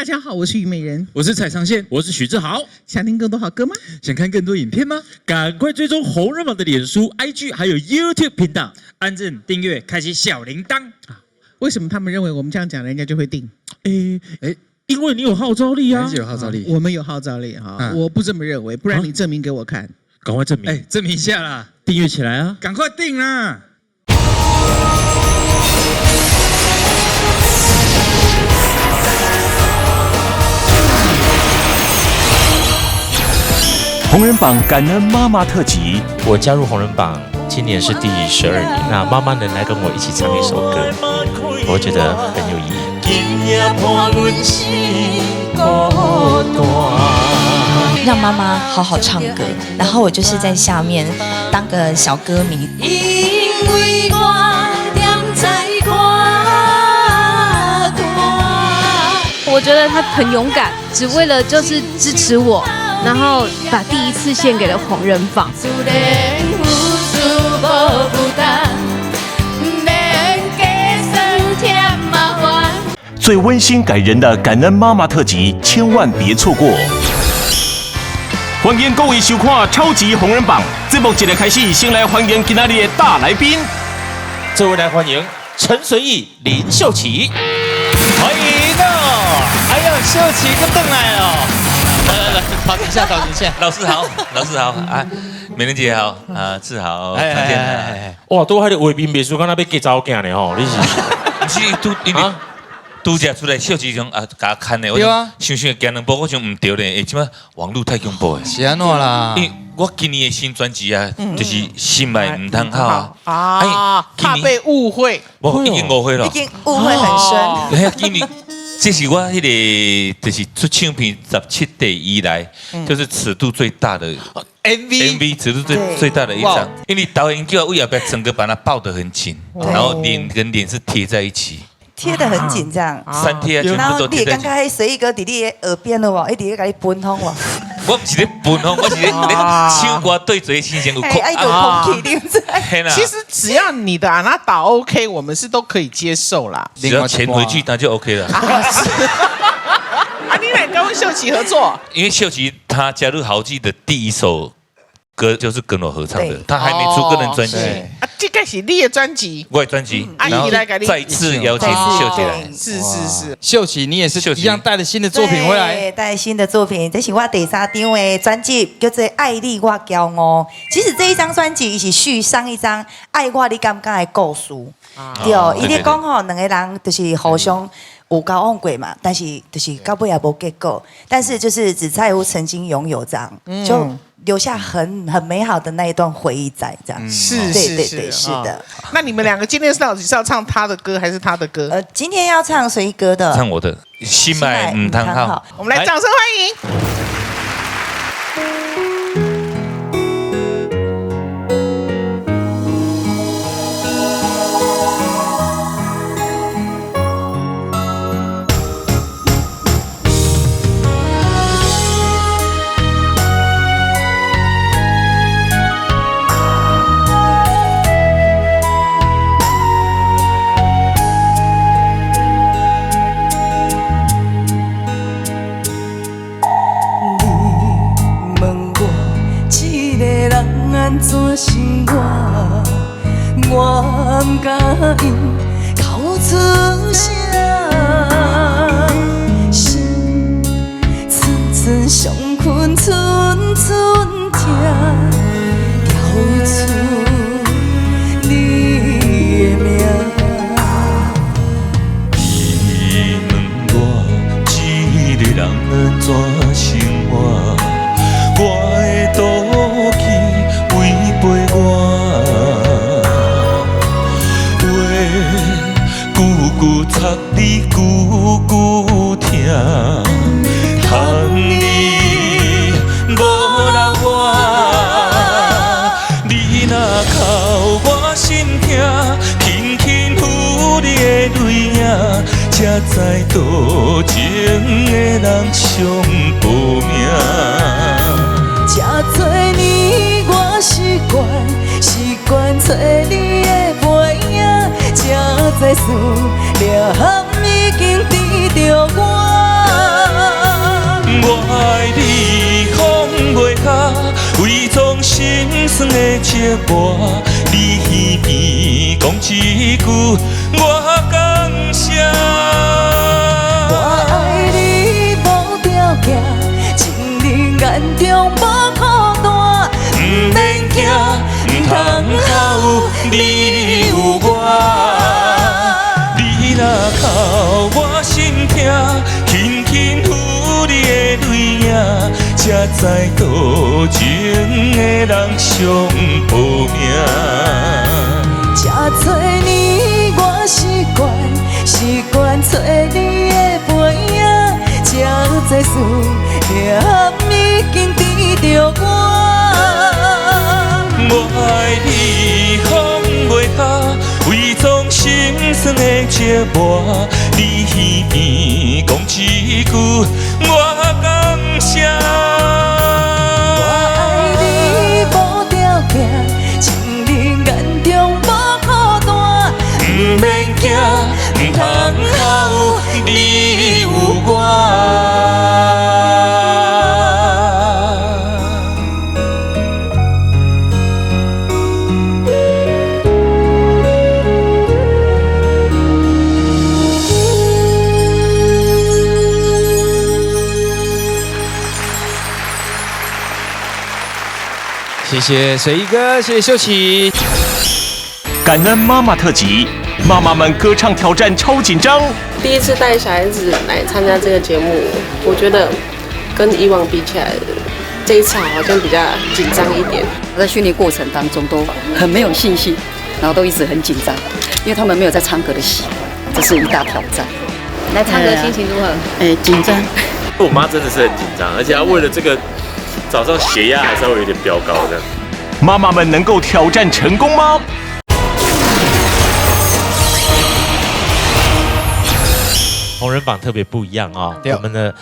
大家好，我是虞美人，我是蔡长宪，我是许志豪。想听更多好歌吗？想看更多影片吗？赶快追踪红人榜的脸书、IG 还有 YouTube 频道，按赞、订阅、开启小铃铛。为什么他们认为我们这样讲，人家就会定？因为你有号召力啊，有号召力，我们有号召力哈，我不这么认为，不然你证明给我看。赶快证明，证明一下啦，订阅起来啊，赶快订啦！红人榜感恩妈妈特辑，我加入红人榜今年是第12年，那妈妈能来跟我一起唱一首歌，我觉得很有意义。让妈妈好好唱歌，然后我就是在下面当个小歌迷。因为我觉得他很勇敢，只为了就是支持我，然后把第一次献给了红人榜。最温馨感人的感恩妈妈特辑，千万别错过！欢迎各位收看超级红人榜节目，一个开始，先来欢迎今天的大来宾。这位来欢迎陈随意、林秀琪，欢迎哦！哎呀，秀琪哥登来哦！来，讨一下，老师好，老师好啊！美玲姐好啊，志豪，常见哇，都还得画面美术，敢若要结查某囝呢吼，你是？不是都因为拄只出来秀琪讲啊，甲看的，对啊，想想惊两步，我想唔对咧，即摆网络太恐怖诶。是安怎啦？因为我今年的新专辑啊，就是心爱唔通好啊，怕被误会。我已经误会了，已经误会很深。哎呀，因为这是我迄个就是出唱片17第以来，就是尺度最大的 MV 尺度最大的一张，因为导演叫我后边整个把它抱得很紧，然后脸跟脸是贴在一起。贴得很紧，这样。三贴全部都贴在一起。然后你刚刚随意哥弟弟耳边了哇，一直在给你喷风哇。我不是在喷风，我是在唱歌对嘴心情有空。哎，有空气留在。其实只要你的那导 OK， 我们是都可以接受啦。只要钱回去，那就 OK 了。啊，你来跟秀琪合作？因为秀琪她加入豪记的第一首歌就是跟我合唱的，她还没出个人专辑。这个是你的专辑，我的专辑，然后再次邀请秀琪来。是，秀琪，你也是一样带了新的作品回来，带新的作品，这是我第3张的专辑，叫做《爱你我骄傲》。其实这一张专辑是续上一张《爱我你敢不敢》的故事。对，伊咧讲吼，两个人就是互相有交往过嘛，但是就是到尾也无结果，但是就是只在乎曾经拥有这样，就留下很美好的那一段回忆在这样。是，是的。那你们两个今天到底是要唱他的歌还是他的歌？今天要唱随意哥的，唱我的《心爱唔通好》。我们来掌声欢迎。怎是我不敢用口出声，心寸寸伤困，寸寸痛，跳出你的名。你问我一个人安怎生活？我的妒忌违背我，话句句插你，句句听，叹你无人我。你若哭我心痛，轻轻抚你的泪影，才知多情的人上无名。这多年我习惯找你的背影，才知思念已经离着我。伪装心酸的寂寞，你耳边讲一句我感谢。我爱你无条件，情人眼中无孤单，不免惊，不通好你有我。你若哭我心痛，轻轻抚你的泪影，才知多情的人上无命。这多年我习惯找你的背影，这多事念已经知着我。我爱你放袂下，伪装心酸的寂寞，你耳边讲一句我感谢。我爱你无条件，情人眼中无孤单，不免惊，不通好你有我。谢谢水一哥，谢谢秀琪。感恩妈妈特辑，妈妈们歌唱挑战超紧张。第一次带小孩子来参加这个节目，我觉得跟以往比起来，这一次好像比较紧张一点。在训练过程当中都很没有信心，然后都一直很紧张，因为他们没有在唱歌的习惯，这是一大挑战。来唱歌心情如何？紧张。我妈真的是很紧张，而且她为了这个早上血压还稍微有点飙高的。妈妈们能够挑战成功吗？红人榜特别不一样啊、我们呢，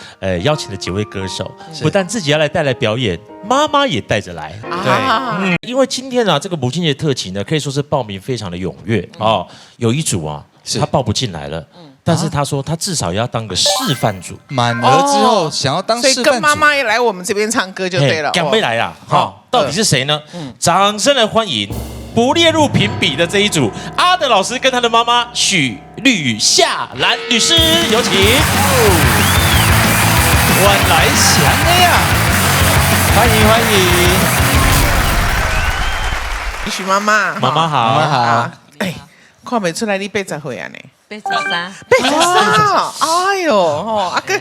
邀请了几位歌手，不但自己要来带来表演，妈妈也带着来。对，因为今天啊，这个母亲节特辑呢，可以说是报名非常的踊跃哦。有一组啊，他报不进来了，但是他说他至少要当个示范组。满额之后想要当示范组，所以跟妈妈也来我们这边唱歌就对了。敢没来啦？好，到底是谁呢？掌声来欢迎不列入评比的这一组，阿德老师跟他的妈妈许绿夏兰女士，有请。晚来祥的呀，欢迎欢迎，许妈妈，妈妈好，妈妈好。哎，看不出来你80岁啊呢83， 83，哎呦，哦，阿哥。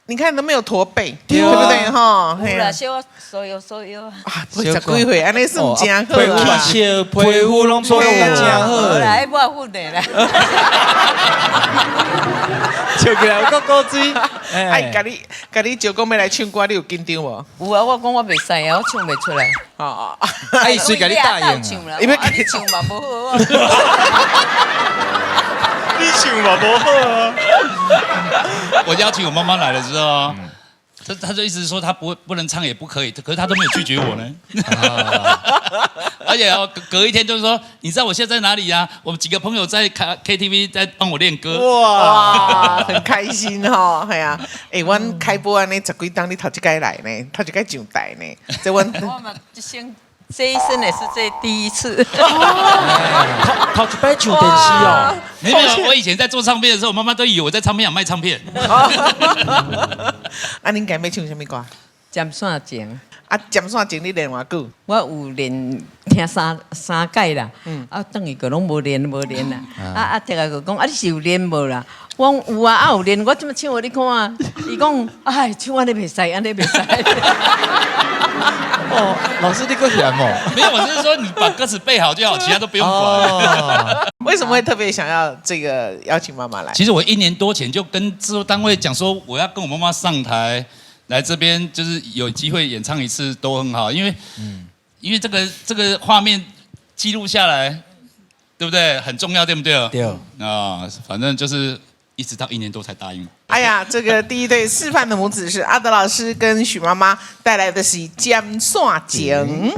你看都没有驼背，对不对哈？有啦，小所有啊。啊，80几岁，安尼算真好啊！气皮肤拢做得真好。来，我混的啦。笑起来有够高水。哎，甲你招讲要来唱歌，你有紧张无？有啊，我讲我袂使啊，我唱袂出来。哦，哎，谁给你答应啊？因为唱嘛不好。你唱嘛不好啊！我邀请我妈妈来了之后，他就一直说他不能唱也不可以，可是他都没有拒绝我呢。而且隔一天就是说，你知道我现在在哪里呀？我们几个朋友在KTV 在帮我练歌。哇，很开心哈，系啊！哎，阮开播安尼10几档，你头一届来呢，头一届上台呢，这阮我们这一生也是这第一次。头一摆上电视哦。没有，我以前在做唱片的时候，我妈妈都以为我在唱片厂卖唱片。啊，恁家要唱什么歌？尖线情。啊，尖线情你练偌久？我有练听三届啦，等于个拢无练啦。这个就讲你是有练无啦？我讲有啊，有练，我怎么唱互你看啊？伊讲，哎，唱安尼袂使，安尼袂使。哦，老师你够喜欢哦。没有，我是说你把歌词背好就好，其他都不用管。为什么会特别想要这个邀请妈妈来？其实我1年多前就跟制作单位讲说，我要跟我妈妈上台来这边，就是有机会演唱一次都很好，因为这个画面记录下来，对不对？很重要，对不对？对啊，反正就是一直到1年多才答应。哎呀，这个第一对示范的母子是阿德老师跟许妈妈带来的是尖线情。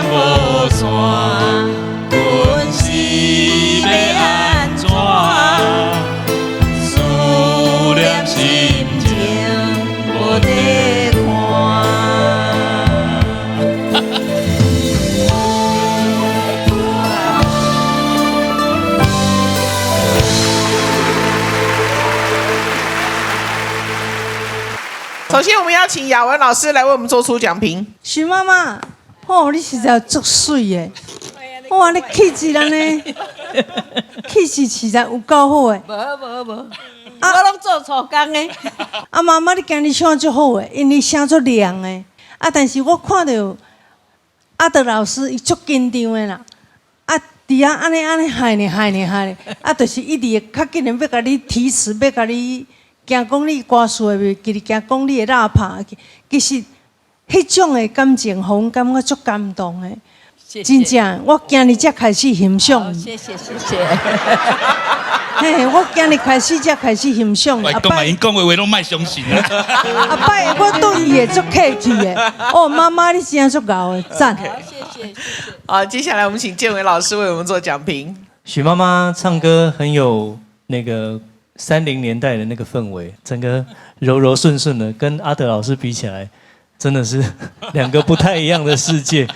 望无线，阮是要安怎？思念心情无地看。首先，我们邀请雅文老师来为我们做出讲评。徐妈妈，哦，你实在足水的，哇，你气质人呢，气质实在有够好的。无，我拢做粗工的。啊，妈妈，你今日唱足好的，因为声足亮的。啊，但是我看到阿德老师伊足紧张的啦。啊，伫啊安尼害呢，啊，就是一直较紧的要甲你提词，要甲你。惊讲你歌词的，其实惊讲你的喇叭，其实迄种的感情，互阮感觉足感动的。真正，我今日才开始欣赏。谢谢。嘿，我今日开始才开始欣赏。我讲嘛，因讲的话拢莫相信啊。阿摆我对伊会足客气的。哦，妈妈你真足够的，赞。谢谢。好，接下来我们请建伟老师为我们做讲评。许妈妈唱歌很有那个。30年代的那个氛围，整个柔柔顺顺的，跟阿德老师比起来，真的是两个不太一样的世界。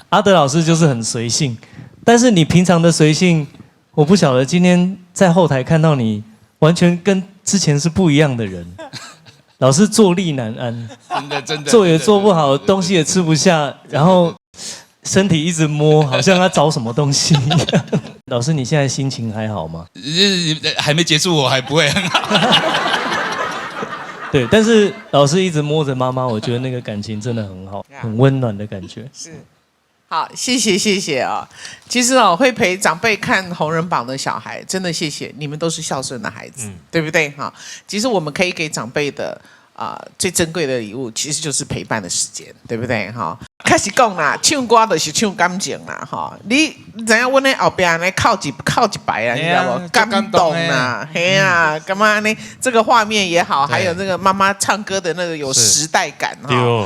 阿德老师就是很随性，但是你平常的随性，我不晓得今天在后台看到你，完全跟之前是不一样的人。老是坐立难安，真的，做也做不好，东西也吃不下，然后身体一直摸，好像要找什么东西一样。老师，你现在心情还好吗？还没结束，我还不会很好。对，但是老师一直摸着妈妈，我觉得那个感情真的很好，很温暖的感觉。是，好，谢谢啊、其实会陪长辈看红人榜的小孩，真的谢谢你们，都是孝顺的孩子，对不对？哈，其实我们可以给长辈的最珍贵的礼物，其实就是陪伴的时间，对不对？哈。开始讲啦，唱歌就是唱感情啦，哈！你知影，阮咧后边咧靠一排啊，你知道不？感动啦，嘿啊，干嘛呢？这个画面也好，还有那个妈妈唱歌的那个有时代感哈。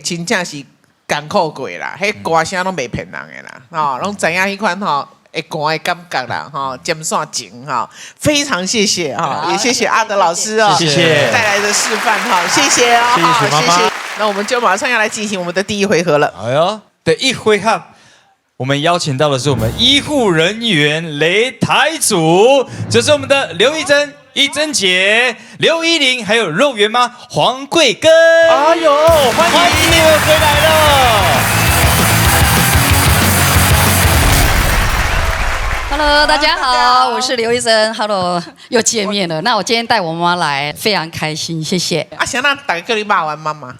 真正是艰苦过啦，迄歌声拢袂骗人的啦，拢知影迄款吼。歌的感觉啦，尖线情哈，非常谢谢哈，也谢谢阿德老师哦，谢谢带来的示范哈，谢谢哦，谢谢。那我们就马上要来进行我们的第一回合了。哎呦，第一回合，我们邀请到的是我们医护人员擂台组，就是我们的刘一珍、一珍姐、刘依玲，还有肉圆妈黄桂根。哎呦，欢迎你们回来了。Hello， 大家好，我是刘医生。Hello， 又见面了。那我今天带我妈妈来，非常开心，谢谢。啊，想让大家叫你骂完妈妈。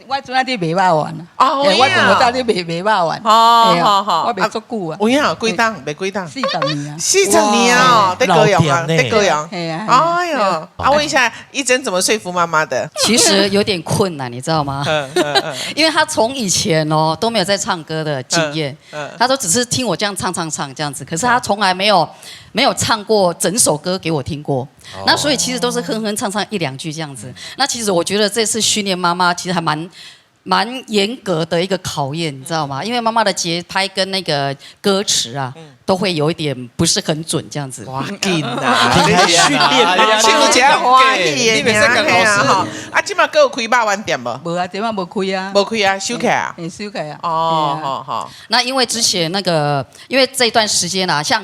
我昨天你卖肉丸啊。我到你卖肉丸。好，我卖足久啊。有影几档？卖几档？40年啊。40年啊，在高雄啊，在高雄。哎呀，哎呦，问一下，一珍怎么说服妈妈的？其实有点困难，你知道吗？因为她从以前都没有在唱歌的经验，她都只是听我这样唱这样子，可是她从来没有唱过整首歌给我听过，那所以其实都是哼哼唱唱一两句这样子。那其实我觉得这次训练妈妈其实还蛮严格的一个考验，你知道吗？因为妈妈的节拍跟那个歌词啊，都会有一点不是很准这样子。哇，紧啊！你在训练，唱起来欢喜的，你袂使跟老师哈。啊，今嘛有开肉丸店无？无啊，今嘛无开啊。无开啊，收起啊。收起啊。哦，好。那因为之前因为这一段时间啊，像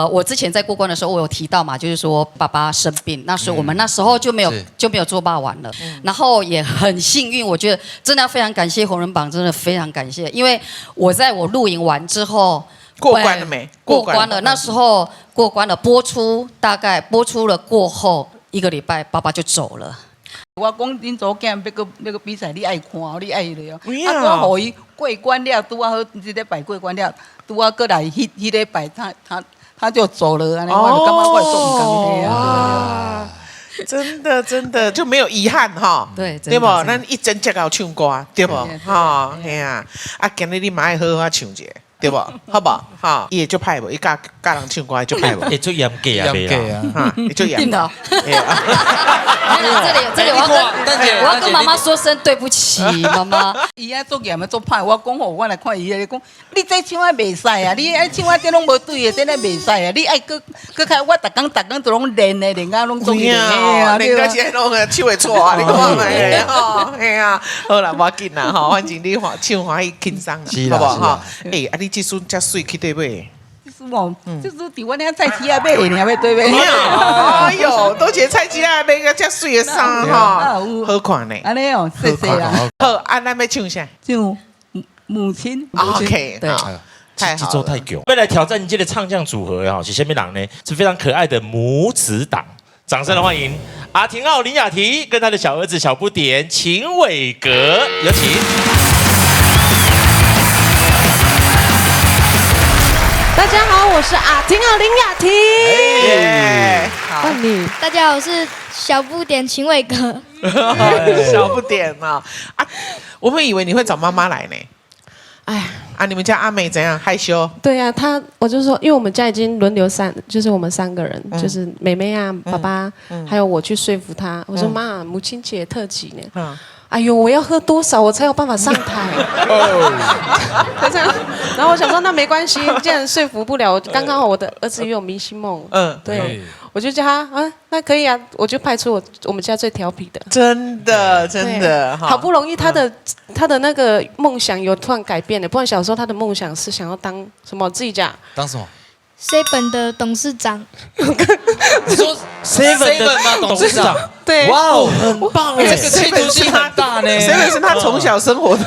我之前在过关的时候，我有提到嘛，就是说爸爸生病，那时候我们那时候就没有做肉丸了。然后也很幸运，我觉得真的要非常感谢红人榜，真的非常感谢，因为我录影完之后。过关了没？过关了，那时候过关了，大概播出了过后1个礼拜，爸爸就走了。我讲恁祖囝要个比赛，你爱看，你爱了哦。啊，我互伊过关了，拄啊好，这礼拜过关了，拄啊过来迄礼拜，他就走了，安尼我就感觉我做唔甘的啊。真的就没有遗憾哈，对不？咱一整只搞唱歌，对不？哈，嘿啊，今日你妈爱好好唱者。对不？好不好？哈，伊就派不，伊教人唱歌就派不，会做严格啊，哈，就严。定的。这里我要跟妈妈说声对不起，妈妈。伊啊做严啊做歹，我讲好，我来看伊，讲你这唱啊袂使啊，你爱唱啊这拢无对的，这咧袂使啊，你爱搁开，我逐工都拢练的，练啊拢做练啊，练到现在拢唱会错啊，你看没？吼，嘿啊，好啦，无要紧啦，吼，反正你唱欢喜轻松啦，好不好？哈，哎，啊，你这孙遮水去对买？就是伫我那菜市啊买的，你还要对买？哎呦，都觉菜市啊买个遮水的衫哈，好看呢。安尼哦，谢谢啦。好，啊，咱要唱啥？唱母亲。OK，对。节奏太强。未来挑战这个唱将组合哈，是什么人呢？是非常可爱的母子档。掌声的欢迎阿廷奥、林雅缇跟他的小儿子小不点秦伟格，有请。大家好，我是阿廷奥林雅缇。换你。大家好，我是小不点秦伟格。小不点啊！我们以为你会找妈妈来呢。哎啊，你们家阿美怎样？害羞？对呀，我就说，因为我们家已经轮流就是我们3个人，就是妹妹啊、爸爸，还有我去说服她。我说妈，母亲节特辑呢。哎呦，我要喝多少我才有办法上台？这样，然后我想说那没关系，既然说服不了，刚刚好我的儿子也有明星梦，对，我就叫他啊，那可以啊，我就派出我们家最调皮的，真的，好不容易他的那个梦想有突然改变了，不然小时候他的梦想是想要当什么？自己讲，当什么？7的董事长。你说 7的董事长？对，哇哦，很棒哎，这个企图心很大呢。7是他从小生活的，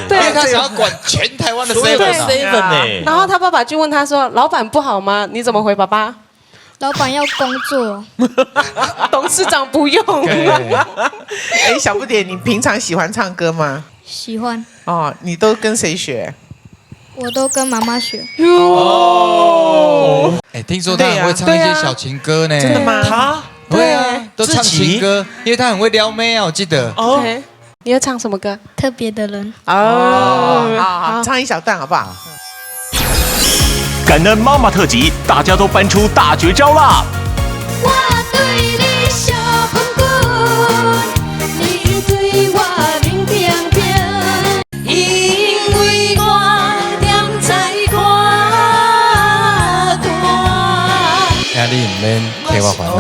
对，因为他想要管全台湾的7呢。然后他爸爸就问他说：“老板不好吗？你怎么回爸爸？”老板要工作，董事长不用。哎，小不点，你平常喜欢唱歌吗？喜欢。哦，你都跟谁学？我都跟妈妈学。哦，哎，听说他很会唱一些小情歌呢。真的吗？他会啊，都唱情歌，因为他很会撩妹啊，我记得。哦，你要唱什么歌？特别的人。哦，好，唱一小段好不好？感恩妈妈特辑，大家都搬出大绝招啦！我对你小笨笨，你对我冷冰冰，因为我踮在看大。压力唔免替我烦恼，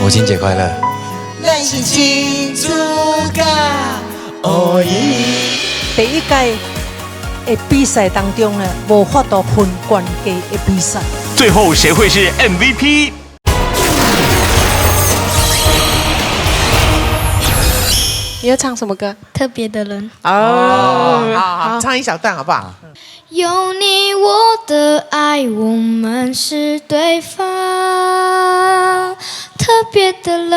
母亲节快乐！咱是亲子家，第一届的比赛当中呢，无法度分冠军的比赛。最后谁会是 MVP？ 你要唱什么歌？特别的人。哦，好，唱一小段好不好？有你我的爱，我们是对方特别的人，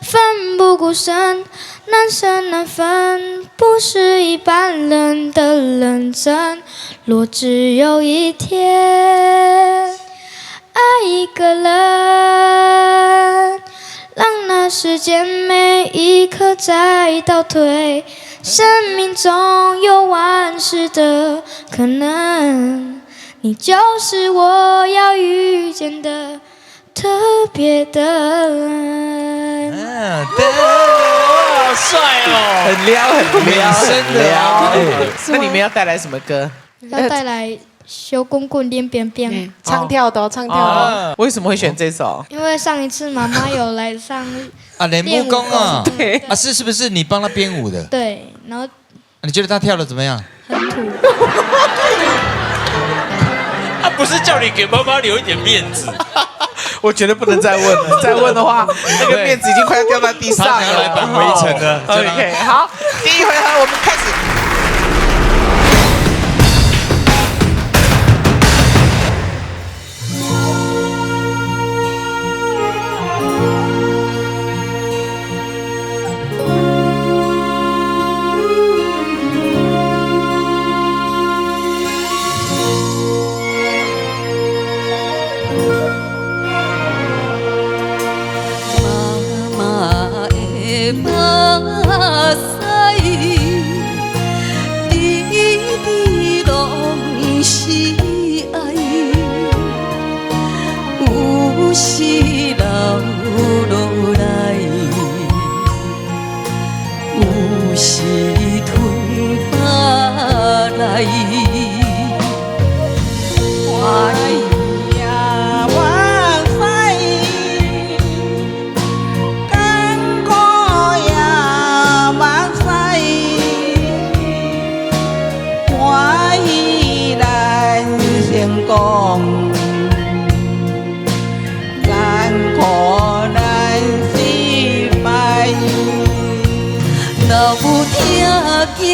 奋不顾身，难舍难分，不是一般人的认真。若只有一天爱一个人，让那时间每一刻再倒退，生命中有万事的可能，你就是我要遇见的特别的人。好帅哦，很撩，真的。那你们要带来什么歌？要带来小滚滚连边边，唱跳的，唱跳的。为什么会选这首？因为上一次妈妈有来上啊，练武功啊，对啊，是不是你帮他编舞的？对，然后你觉得他跳的怎么样？很土。他不是叫你给妈妈留一点面子。我觉得不能再问了，再问的话，那个面子已经快要掉到地上了。他要来绑围城了。OK， 好，第一回合我们开始。目屎行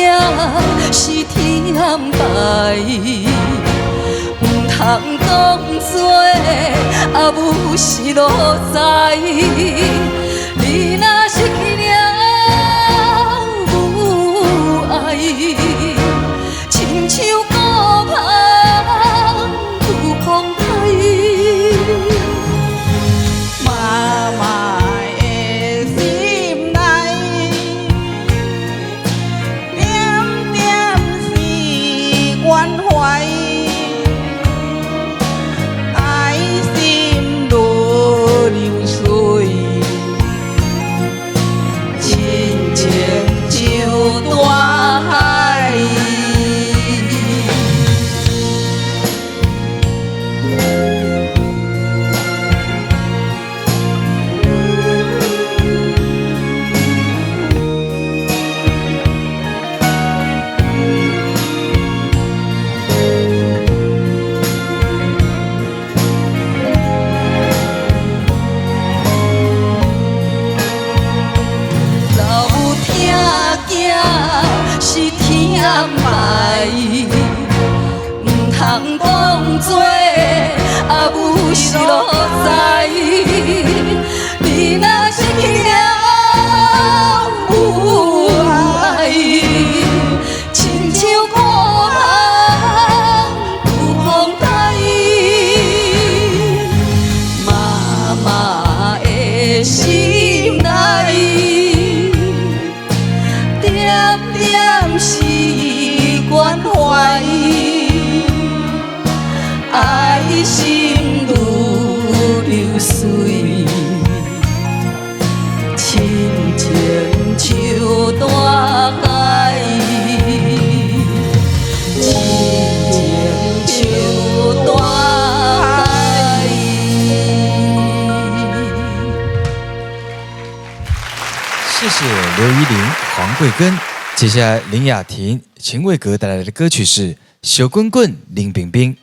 是天白，唔通讲做啊母是路在。你若失去了母爱，亲像孤帆有风台。妈妈的心内，点点是关怀，爱心如流水，亲情像大海。老母疼囝是天白，唔通讲做啊母是路在。你若失去了母爱，亲像孤帆有风台。妈妈的心内，点点是关怀，爱心如流水，亲情像大海，亲情像大海。谢谢刘依玲、黄贵根。接下来林雅婷、秦卫格带来的歌曲是《小滚滚》，林冰冰。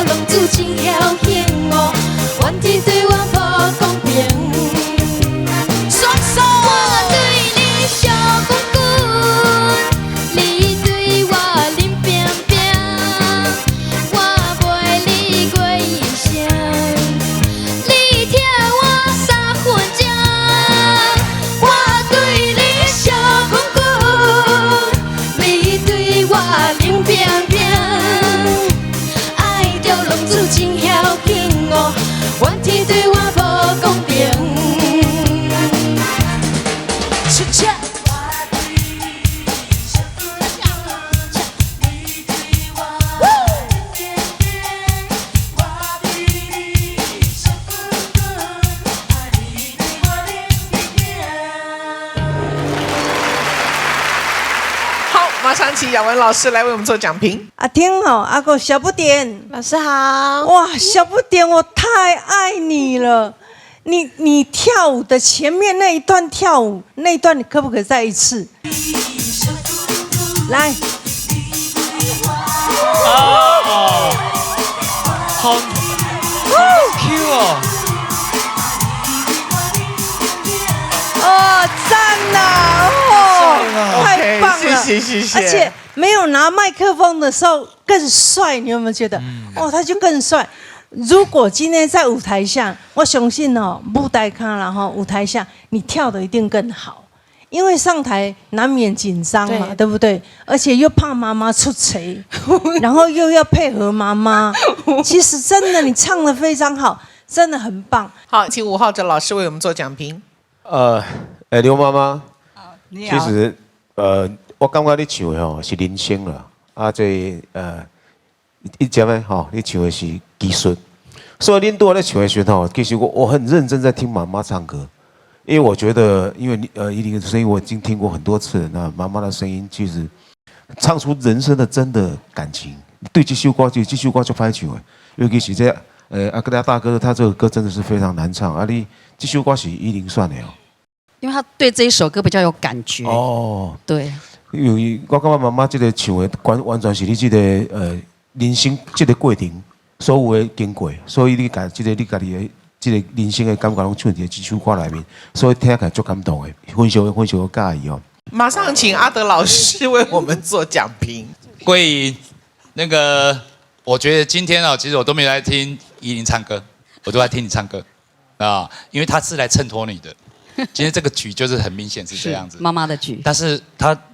真侥幸哦，原地对我无公平。请雅文老师来为我们做讲评。阿天好，阿个小不点老师好。哇，小不点，我太爱你了。你跳舞的前面那一段跳舞那一段，你可不可以再一次？来。哦，好 Q 哦！哦，赞呐！哦，太棒了，谢谢。而且没有拿麦克风的时候更帅，你有没有觉得？哦，他就更帅。如果今天在舞台上，我相信哦，舞台看然后舞台下你跳的一定更好，因为上台难免紧张嘛，对不对？而且又怕妈妈出错，然后又要配合妈妈。其实真的你唱的非常好，真的很棒。好，请吴浩哲老师为我们做讲评。刘妈妈，你好。其实我感觉你唱的吼是人生啦，啊这一节呢吼，你唱的是技术，所以恁对我在唱的时候，其实我很认真在听妈妈唱歌，因为我觉得，因为依琳的声音我已经听过很多次了，那妈妈的声音其实唱出人生的真的感情。对这首歌就拍唱的，尤其是这阿格达大哥，他这个歌真的是非常难唱，你这首歌是依琳算的哦。因为他对这一首歌比较有感觉。哦，对。因为我感觉妈妈这个唱的完全是你这个人生这个过程所有的经过，所以你家己的这个人生的感觉拢唱在这首歌里面，所以听起来足感动的，分享介意哦。马上请阿德老师为我们做讲评。桂莹，那个我觉得今天啊，其实我都没来听依琳唱歌，我都在听你唱歌啊，因为他是来衬托你的。今天这个曲就是很明显是这样子，妈妈的曲。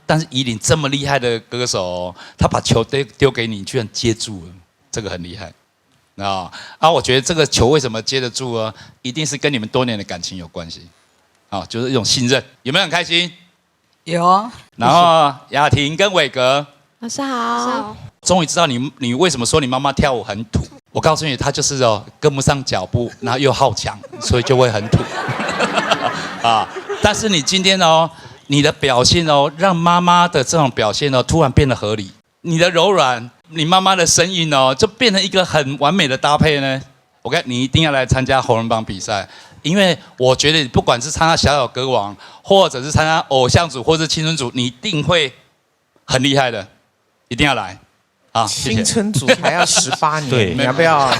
但是依琳这么厉害的歌手，他把球丢给你，居然接住了，这个很厉害啊！我觉得这个球为什么接得住呢？一定是跟你们多年的感情有关系啊，就是一种信任。有没有很开心？有。然后雅婷跟伟格，老师好。终于知道你为什么说你妈妈跳舞很土。我告诉你，她就是跟不上脚步，然后又好强，所以就会很土。啊！但是你今天你的表现让妈妈的这种表现突然变得合理。你的柔软，你妈妈的声音就变成一个很完美的搭配呢。我看你一定要来参加红人榜比赛，因为我觉得你不管是参加小小歌王，或者是参加偶像组，或者是青春组，你一定会很厉害的，一定要来。青春组还要18年，对，你要不要？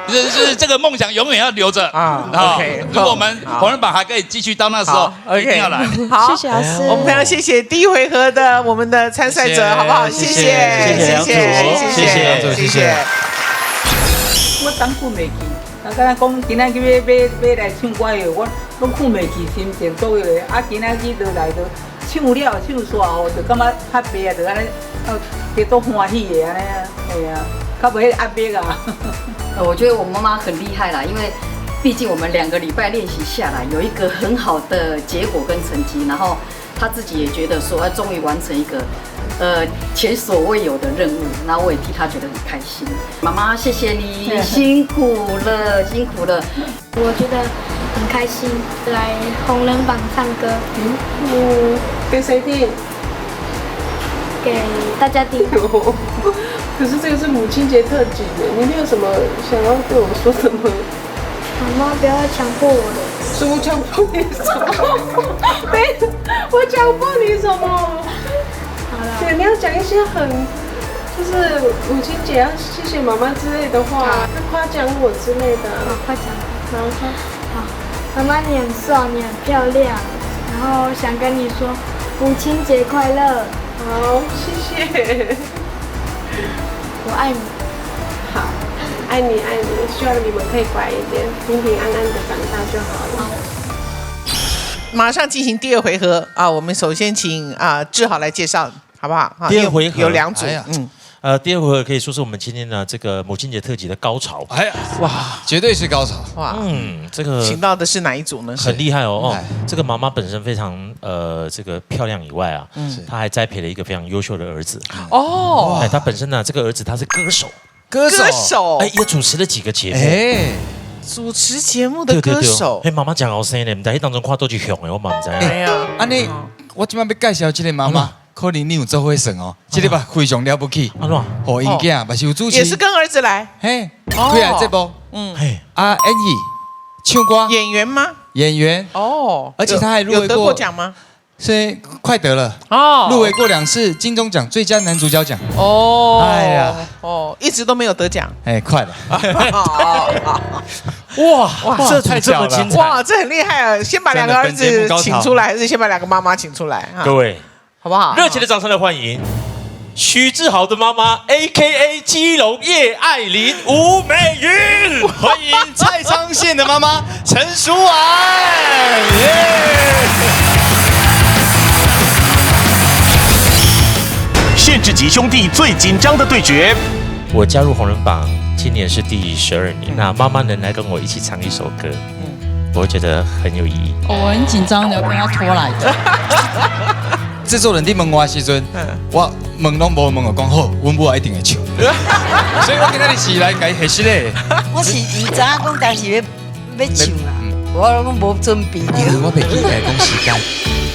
就是这个梦想永远要留着啊。OK， 如果我们红人榜还可以继续到那时候，一定要来。好，谢谢老师。我们非常谢谢第一回合的我们的参赛者，好不好？谢谢。我当困袂去，敢若讲今仔日要来唱歌的，我拢困袂去，心情做的。今仔日就来就唱了唱煞就感觉较白啊，就安尼。别都欢喜的安尼啊，哎呀，较不迄压迫啊。我觉得我妈妈很厉害啦，因为毕竟我们2个礼拜练习下来，有一个很好的结果跟成绩，然后她自己也觉得说，终于完成一个前所未有的任务，然后我也替她觉得很开心。妈妈，谢谢你，辛苦了，辛苦了。我觉得很开心，来红人榜唱歌。给谁听？给大家听。可是这个是母亲节特辑的，你有什么想要对我说的吗？妈妈不要强迫我了。是我强迫你什么？我强迫你什么？好了。对，你要讲一些很，就是母亲节要谢谢妈妈之类的话，要夸奖我之类的。好，夸奖。然后说，好，妈妈你很瘦，你很漂亮，然后想跟你说母亲节快乐。好，谢谢。我爱你。好，爱你爱你，希望你们可以乖一点，平平安安的长大就好了。马上进行第2回合啊！我们首先请志豪来介绍，好不好？第2回合有2组，第2回合可以说是我们今天的这个母亲节特辑的高潮。哎呀，哇，绝对是高潮！哇，这个请到的是哪一组呢？很厉害哦！这个妈妈本身非常这个漂亮以外啊，她还栽培了一个非常优秀的儿子。哦，她本身呢，这个儿子他是歌手，也主持了几个节目。主持节目的歌手，妈妈讲好声呢，唔在当中看都去熊的，我嘛唔知。哎呀，安尼我今晚要介绍这个妈妈，可能你有做伙算哦，这个吧非常了不起。安怎？互因囝嘛是有主持，也是跟儿子来。嘿，开来节目，嘿，啊，演戏、唱歌，演员吗？演员哦，而且他还入围有得过奖吗？是快得了哦，入围过2次金钟奖最佳男主角奖。哦，哎呀，一直都没有得奖。哎，快了。哇，这组这么精彩，哇，这很厉害啊！先把2个儿子请出来，还是先把2个妈妈请出来？各位，好不好？热情的掌声来欢迎许志豪的妈妈 ，A.K.A. 基隆叶爱玲吴美云，欢迎蔡昌宪的妈妈陈淑婉，限制级兄弟最紧张的对决。我加入红人榜今年是第12年，那妈妈能来跟我一起唱一首歌，我觉得很有意义。我很紧张的，被他拖来的。制作人伫问我的时阵，我问拢无问，我讲好，阮母一定会唱。所以我今日是来甲伊核实的。我是唔知影讲当时要唱啦，我拢无准备着。我袂记得讲时间。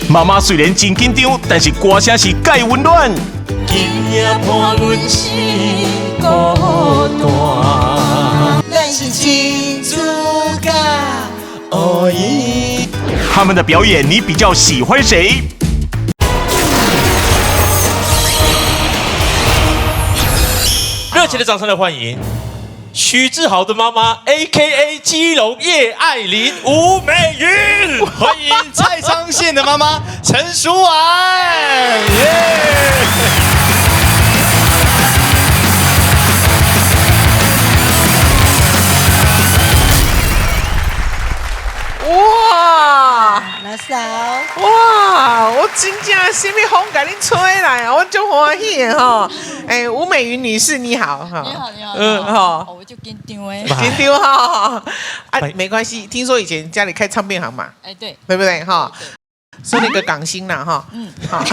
妈妈虽然真紧张，但是歌声是介温暖。今夜伴阮是孤单，咱是亲子甲哦咦，他们的表演你比较喜欢谁？热情的掌声来欢迎许志豪的妈妈 ，A.K.A. 基隆叶爱玲吴美云，欢迎蔡昌宪的妈妈陈淑婉，哇！老嫂，哇！我真正什么风给你吹来啊！我就欢喜的哈。哎，吴美云女士你好哈。你好，你好。哈。我就紧张哎。紧张哈。啊，没关系。听说以前家里开唱片行嘛。哎，对。对不对哈？是那个港星啦哈。好。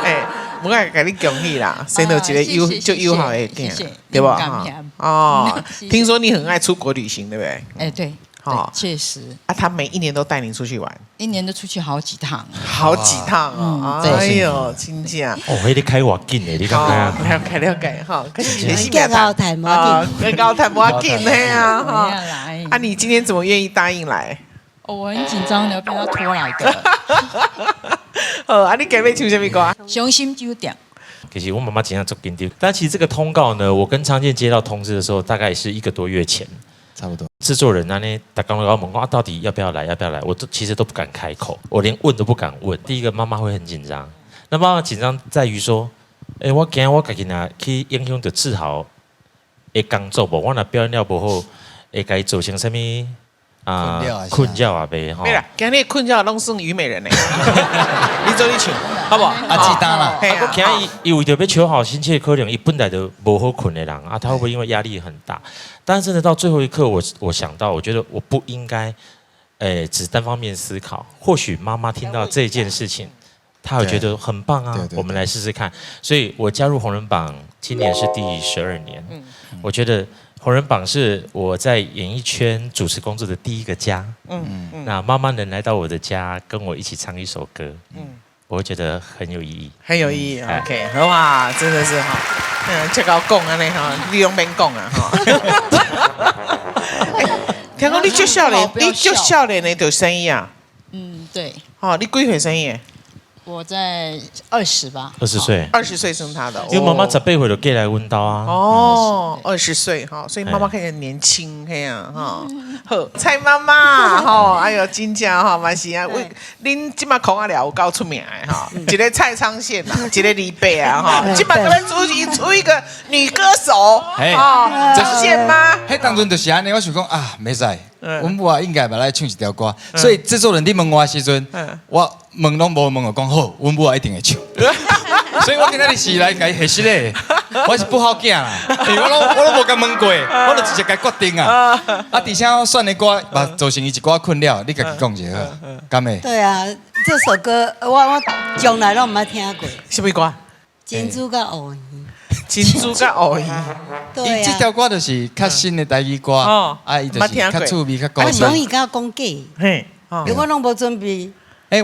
哎。我爱给你恭喜啦，生到一个友好的囝，对吧？哈哦，听说你很爱出国旅行，对不对？哎，对，好，确实。啊，他每一年都带你出去玩，一年都出去好几趟，好几趟哦。哎呦，真正哦，迄个开偌紧的，你看看。了解哈，可是你是更高谈无紧，更高谈无紧的呀哈。啊，你今天怎么愿意答应来？我很紧张的，被他拖来的。啊，你今日唱什么歌？伤心酒店。其实我妈妈经常做紧张，但其实这个通告呢，我跟昌健接到通知的时候，大概是1个多月前，差不多。制作人那呢，打刚刚问我到底要不要来，我其实都不敢开口，我连问都不敢问。第一个，妈妈会很紧张，那妈妈紧张在于说，我惊我自己拿去影响到志豪的工作无，我若表演了不好，会该做成什么？困觉啊呗，没啦，今日困觉拢算虞美人呢。你做你唱，好不好？记单啦。我今日伊为着要求好心切，可能伊本来就无好困的人啊，他会不会因为压力很大？但是呢，到最后一刻，我想到，我觉得我不应该，只单方面思考。或许妈妈听到这件事情，她会觉得很棒啊，我们来试试看。所以我加入红人榜，今年是第12年。我觉得。红人榜是我在演艺圈主持工作的第1个家。那妈妈能来到我的家，跟我一起唱一首歌，我会觉得很有意义。很有意义。OK， 哇，真的是哈，这个讲安尼哈，你用免讲啊哈。听讲你足少年，你足少年的就生意啊？对。哦，你几岁生意？我在20吧，20岁，20岁生他的，因为妈妈18岁就过来阮家啊。哦，20岁哈，所以妈妈看起来年轻，嘿呀哈。好，蔡妈妈哈，哎呦，真正哈，嘛是啊，为恁即马孔阿了有够出名的哈，一个蔡昌宪啊，一个李贝啊哈，即马这边出一个女歌手，啊，张宪妈。迄当阵就是安尼，我想讲啊，没使。阮母啊，应该嘛来唱一条歌，所以制作人伫问我的时阵，我问拢无问，我讲好，阮母啊一定会唱。所以我今日是来甲伊核实的，我是不好囝啦，因为我拢无甲问过，我就直接甲决定啊。啊，而且我选的歌嘛，造成伊一寡困扰，你家己讲一下，敢会？对啊，这首歌我从来拢毋捌听过。什么歌？珍珠甲乌鱼。珍珠甲乌鱼。对啊。这条歌就是较新的台语歌，啊，伊就是较趣味、较高深。啊，容易甲我讲假。嘿。因为我拢无准备。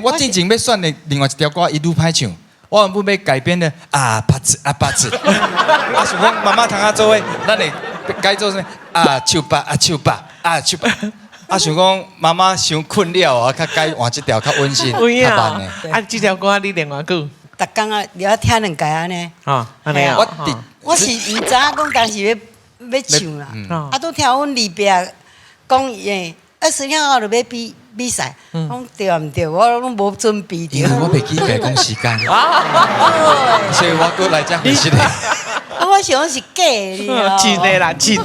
我之前要选的另外一条歌，伊愈歹唱，我原本要改编的八字，想讲妈妈堂下做伙，咱会改做什手八手八。想讲妈妈伤困了啊，较改换这条较温馨、较慢的。这条歌你练偌久？逐工啊，了听两届安尼。安尼啊。我是唔知影讲当时要唱啦，都听阮里边讲20天后就要比赛，讲对啊唔对，我拢无准备着。因为我袂记白讲时间，所以我过来才回实的。我想是假的。真的啦，今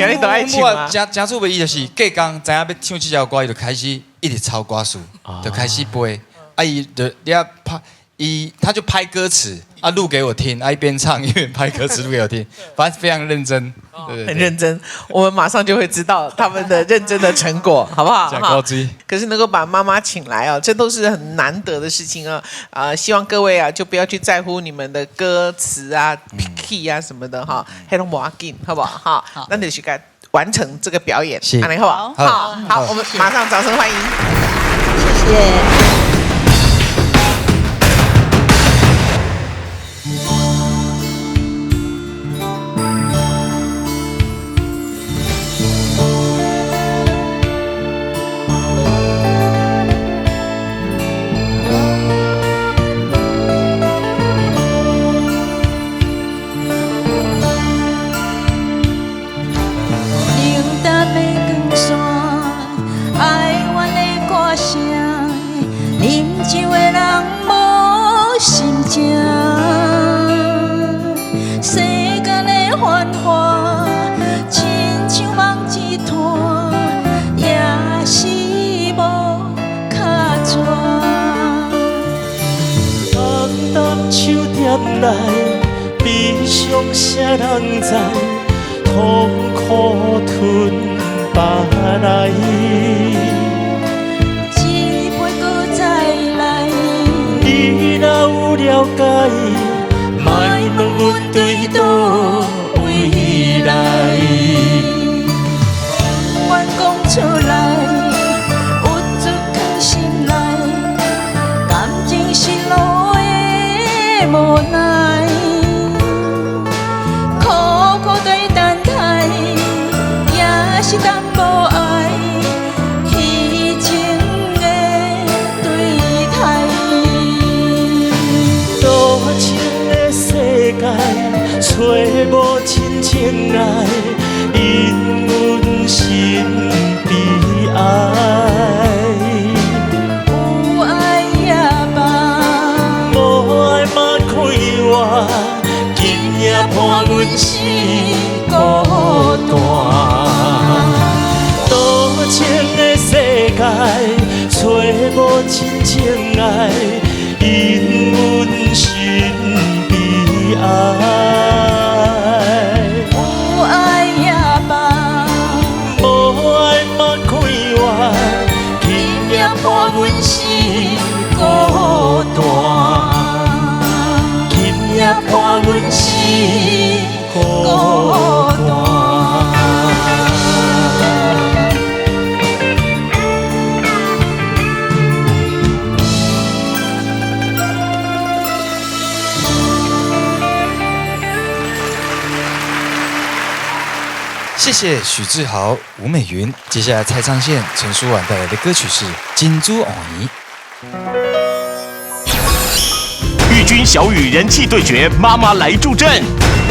日都爱唱啊。真趣味伊就是隔工知影要唱这条歌，伊就开始一直抄歌词，就开始背。伊就拍，他就拍歌词录给我听，一边唱一边拍歌词录给我听，反正非常认真，对，很认真。我们马上就会知道他们的认真的成果，好不好？可是能够把妈妈请来这都是很难得的事情啊！希望各位就不要去在乎你们的歌词key 什么的哈，黑龙不要紧，好不好？好，那你去该完成这个表演，好不好？好，我们马上掌声欢迎，谢谢。来，悲伤谁人知？痛苦吞巴来，一杯搁再来。你若有了解，莫问阮对倒位来。阮讲出来，有出藏心内，感情是路的无奈，苦苦对等待，也是甘无爱，虚情的对待。多情的世界，找无真情爱，因阮心悲哀。有爱也罢，无爱嘛开我，今夜伴阮是孤单。多情的世界，找无真情爱，因阮心悲哀。有爱也罢，无爱嘛开我，今夜伴阮是孤单。今夜伴阮是孤单。谢谢许志豪、吴美云。接下来蔡昌宪、陈舒婉带来的歌曲是《金珠偶尼》。玉君小雨人气对决，妈妈来助阵。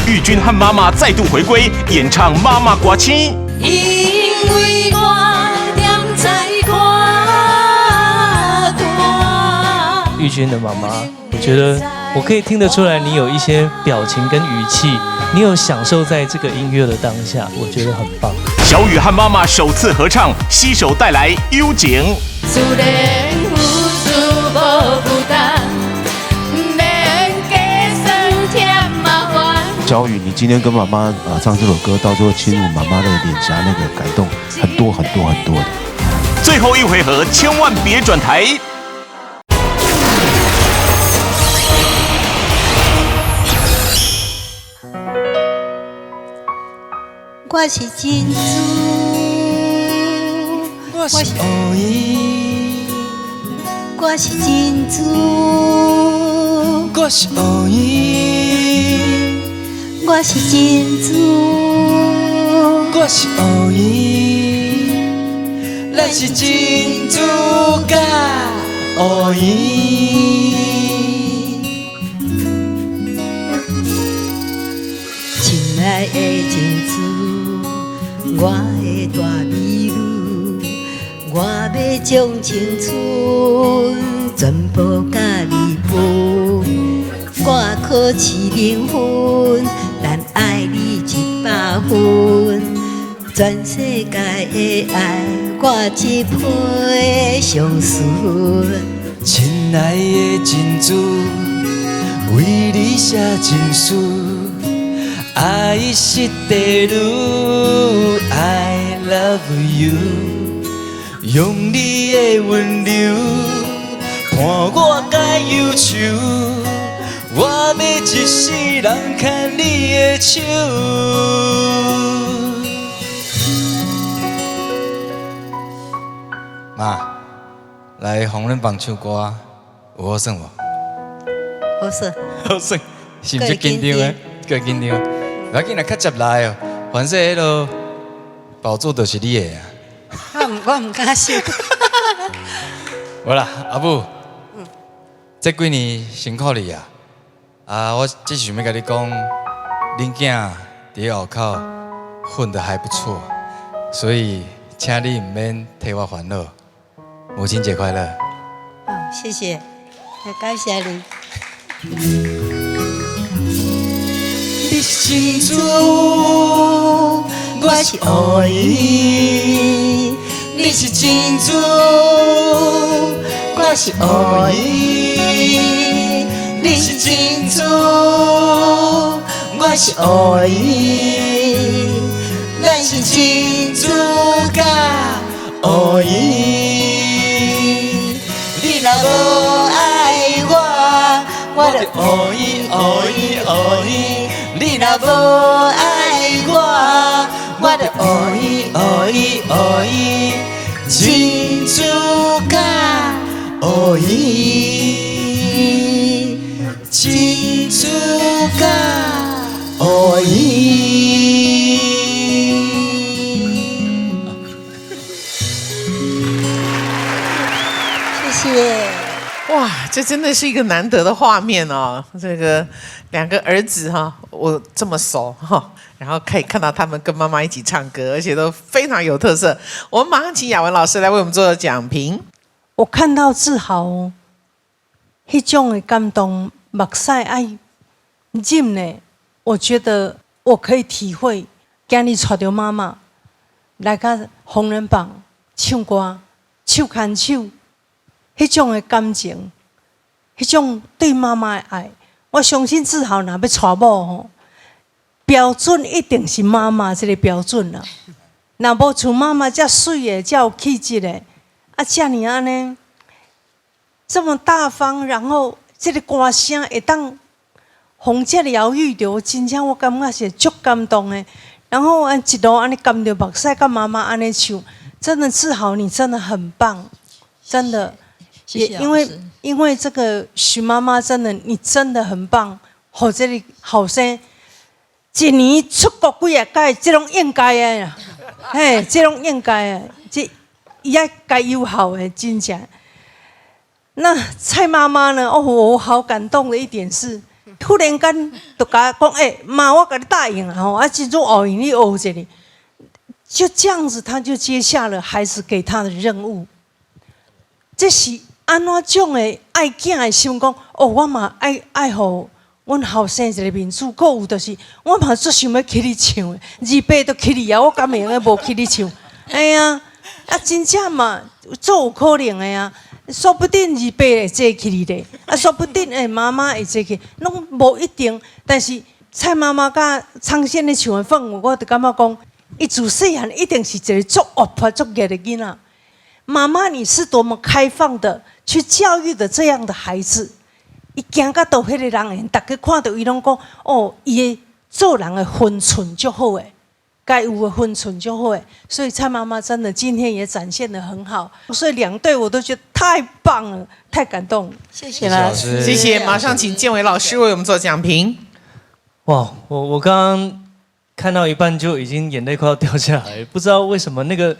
玉君和妈妈再度回归，演唱《妈妈歌星》。因为我踮在看大。玉君的妈妈，我觉得我可以听得出来，你有一些表情跟语气，你有享受在这个音乐的当下，我觉得很棒。小雨和妈妈首次合唱，携手带来《幽情》。自然付出无负担，免加酸甜麻烦。小雨，你今天跟妈妈唱这首歌，到最后亲吻妈妈的脸颊，那个感动很多很多很多的。最后一回合，千万别转台。我是珍珠，我是乌衣，我是珍珠，我是乌云，我是珍珠，我是乌云，咱是珍珠甲乌云。亲爱的珍珠，我的大美女，我要将青春全部甲你分，我考试0分，但爱你100分，全世界的爱我一批相顺。亲爱的珍珠，为你写情书，爱是地路 ，I love you， 用你的温柔伴我解忧愁，我要一世人牵你的手。妈，来红人榜唱歌，有好耍无？好耍，好耍，是毋是紧张的？够紧张。不要紧啦，较接来哦。反正迄落宝座就是你的啊。我唔敢想。好啦，阿母，这几年辛苦你啊！我只想要甲你讲，恁囝伫后口混得还不错，所以请你唔免替我烦恼。母亲节快乐！谢谢，也感谢你。你是珍珠，我是乌云。你是珍珠，我是乌云。你是珍珠，我是乌云。咱是珍珠甲乌云。你若无爱我，我就乌云乌云乌云。你若无爱我，我就乌云乌云乌云，珍珠甲乌云，珍珠甲乌云。谢谢。哇，这真的是一个难得的画面哦！这个2个儿子哈，我这么熟哈，然后可以看到他们跟妈妈一起唱歌，而且都非常有特色。我们马上请雅文老师来为我们做讲评。我看到志豪那种的感动，目屎爱忍呢，我觉得我可以体会。今日带着妈妈来到红人榜唱歌，手牵手。迄种的感情，迄种对妈妈的爱，我相信志豪若要娶某吼，标准一定是妈妈这个标准啦。若无像妈妈遮水的、遮有气质的，遮尔安尼，这么大方，然后这个歌声会当互遮疗愈着，真正我感觉是足感动的。然后一路安尼含着目屎，跟妈妈安尼唱，真的志豪，你真的很棒，真的。谢谢因为这个许妈妈真的，你真的很棒，和这里后生一年出国几啊届，这种应该的啦，嘿，这种应该的，这也该友好的，真正。那蔡妈妈呢？哦，我好感动的一点是，突然间就甲讲，妈，我给你答应了吼，今朝学英语学这里，就这样子，他就接下了孩子给他的任务。这是安怎种的爱囝的心讲？哦，我嘛爱互阮后生一个面子，搁有就是，我嘛最想要去你唱的，2辈都去你啊，我敢会用无去你唱？哎呀，真正嘛，做有可能的啊，说不定2辈会坐去你咧，说不定妈妈会坐去，拢无一定。但是蔡妈妈甲昌宪咧唱的氛围，我就感觉讲，伊自细汉一定是一个足活泼、足热的囡仔。妈妈，你是多么开放的去教育的这样的孩子，伊行到倒迄个人缘，大家看到伊拢讲，哦，伊的做人的分寸足好诶。该有的分寸就会。所以蔡妈妈真的今天也展现得很好，所以2对我都觉得太棒了，太感动了。谢谢老师，谢谢。马上请建伟老师为我们做讲评。哇，我刚刚看到一半就已经眼泪快要掉下来，不知道为什么那个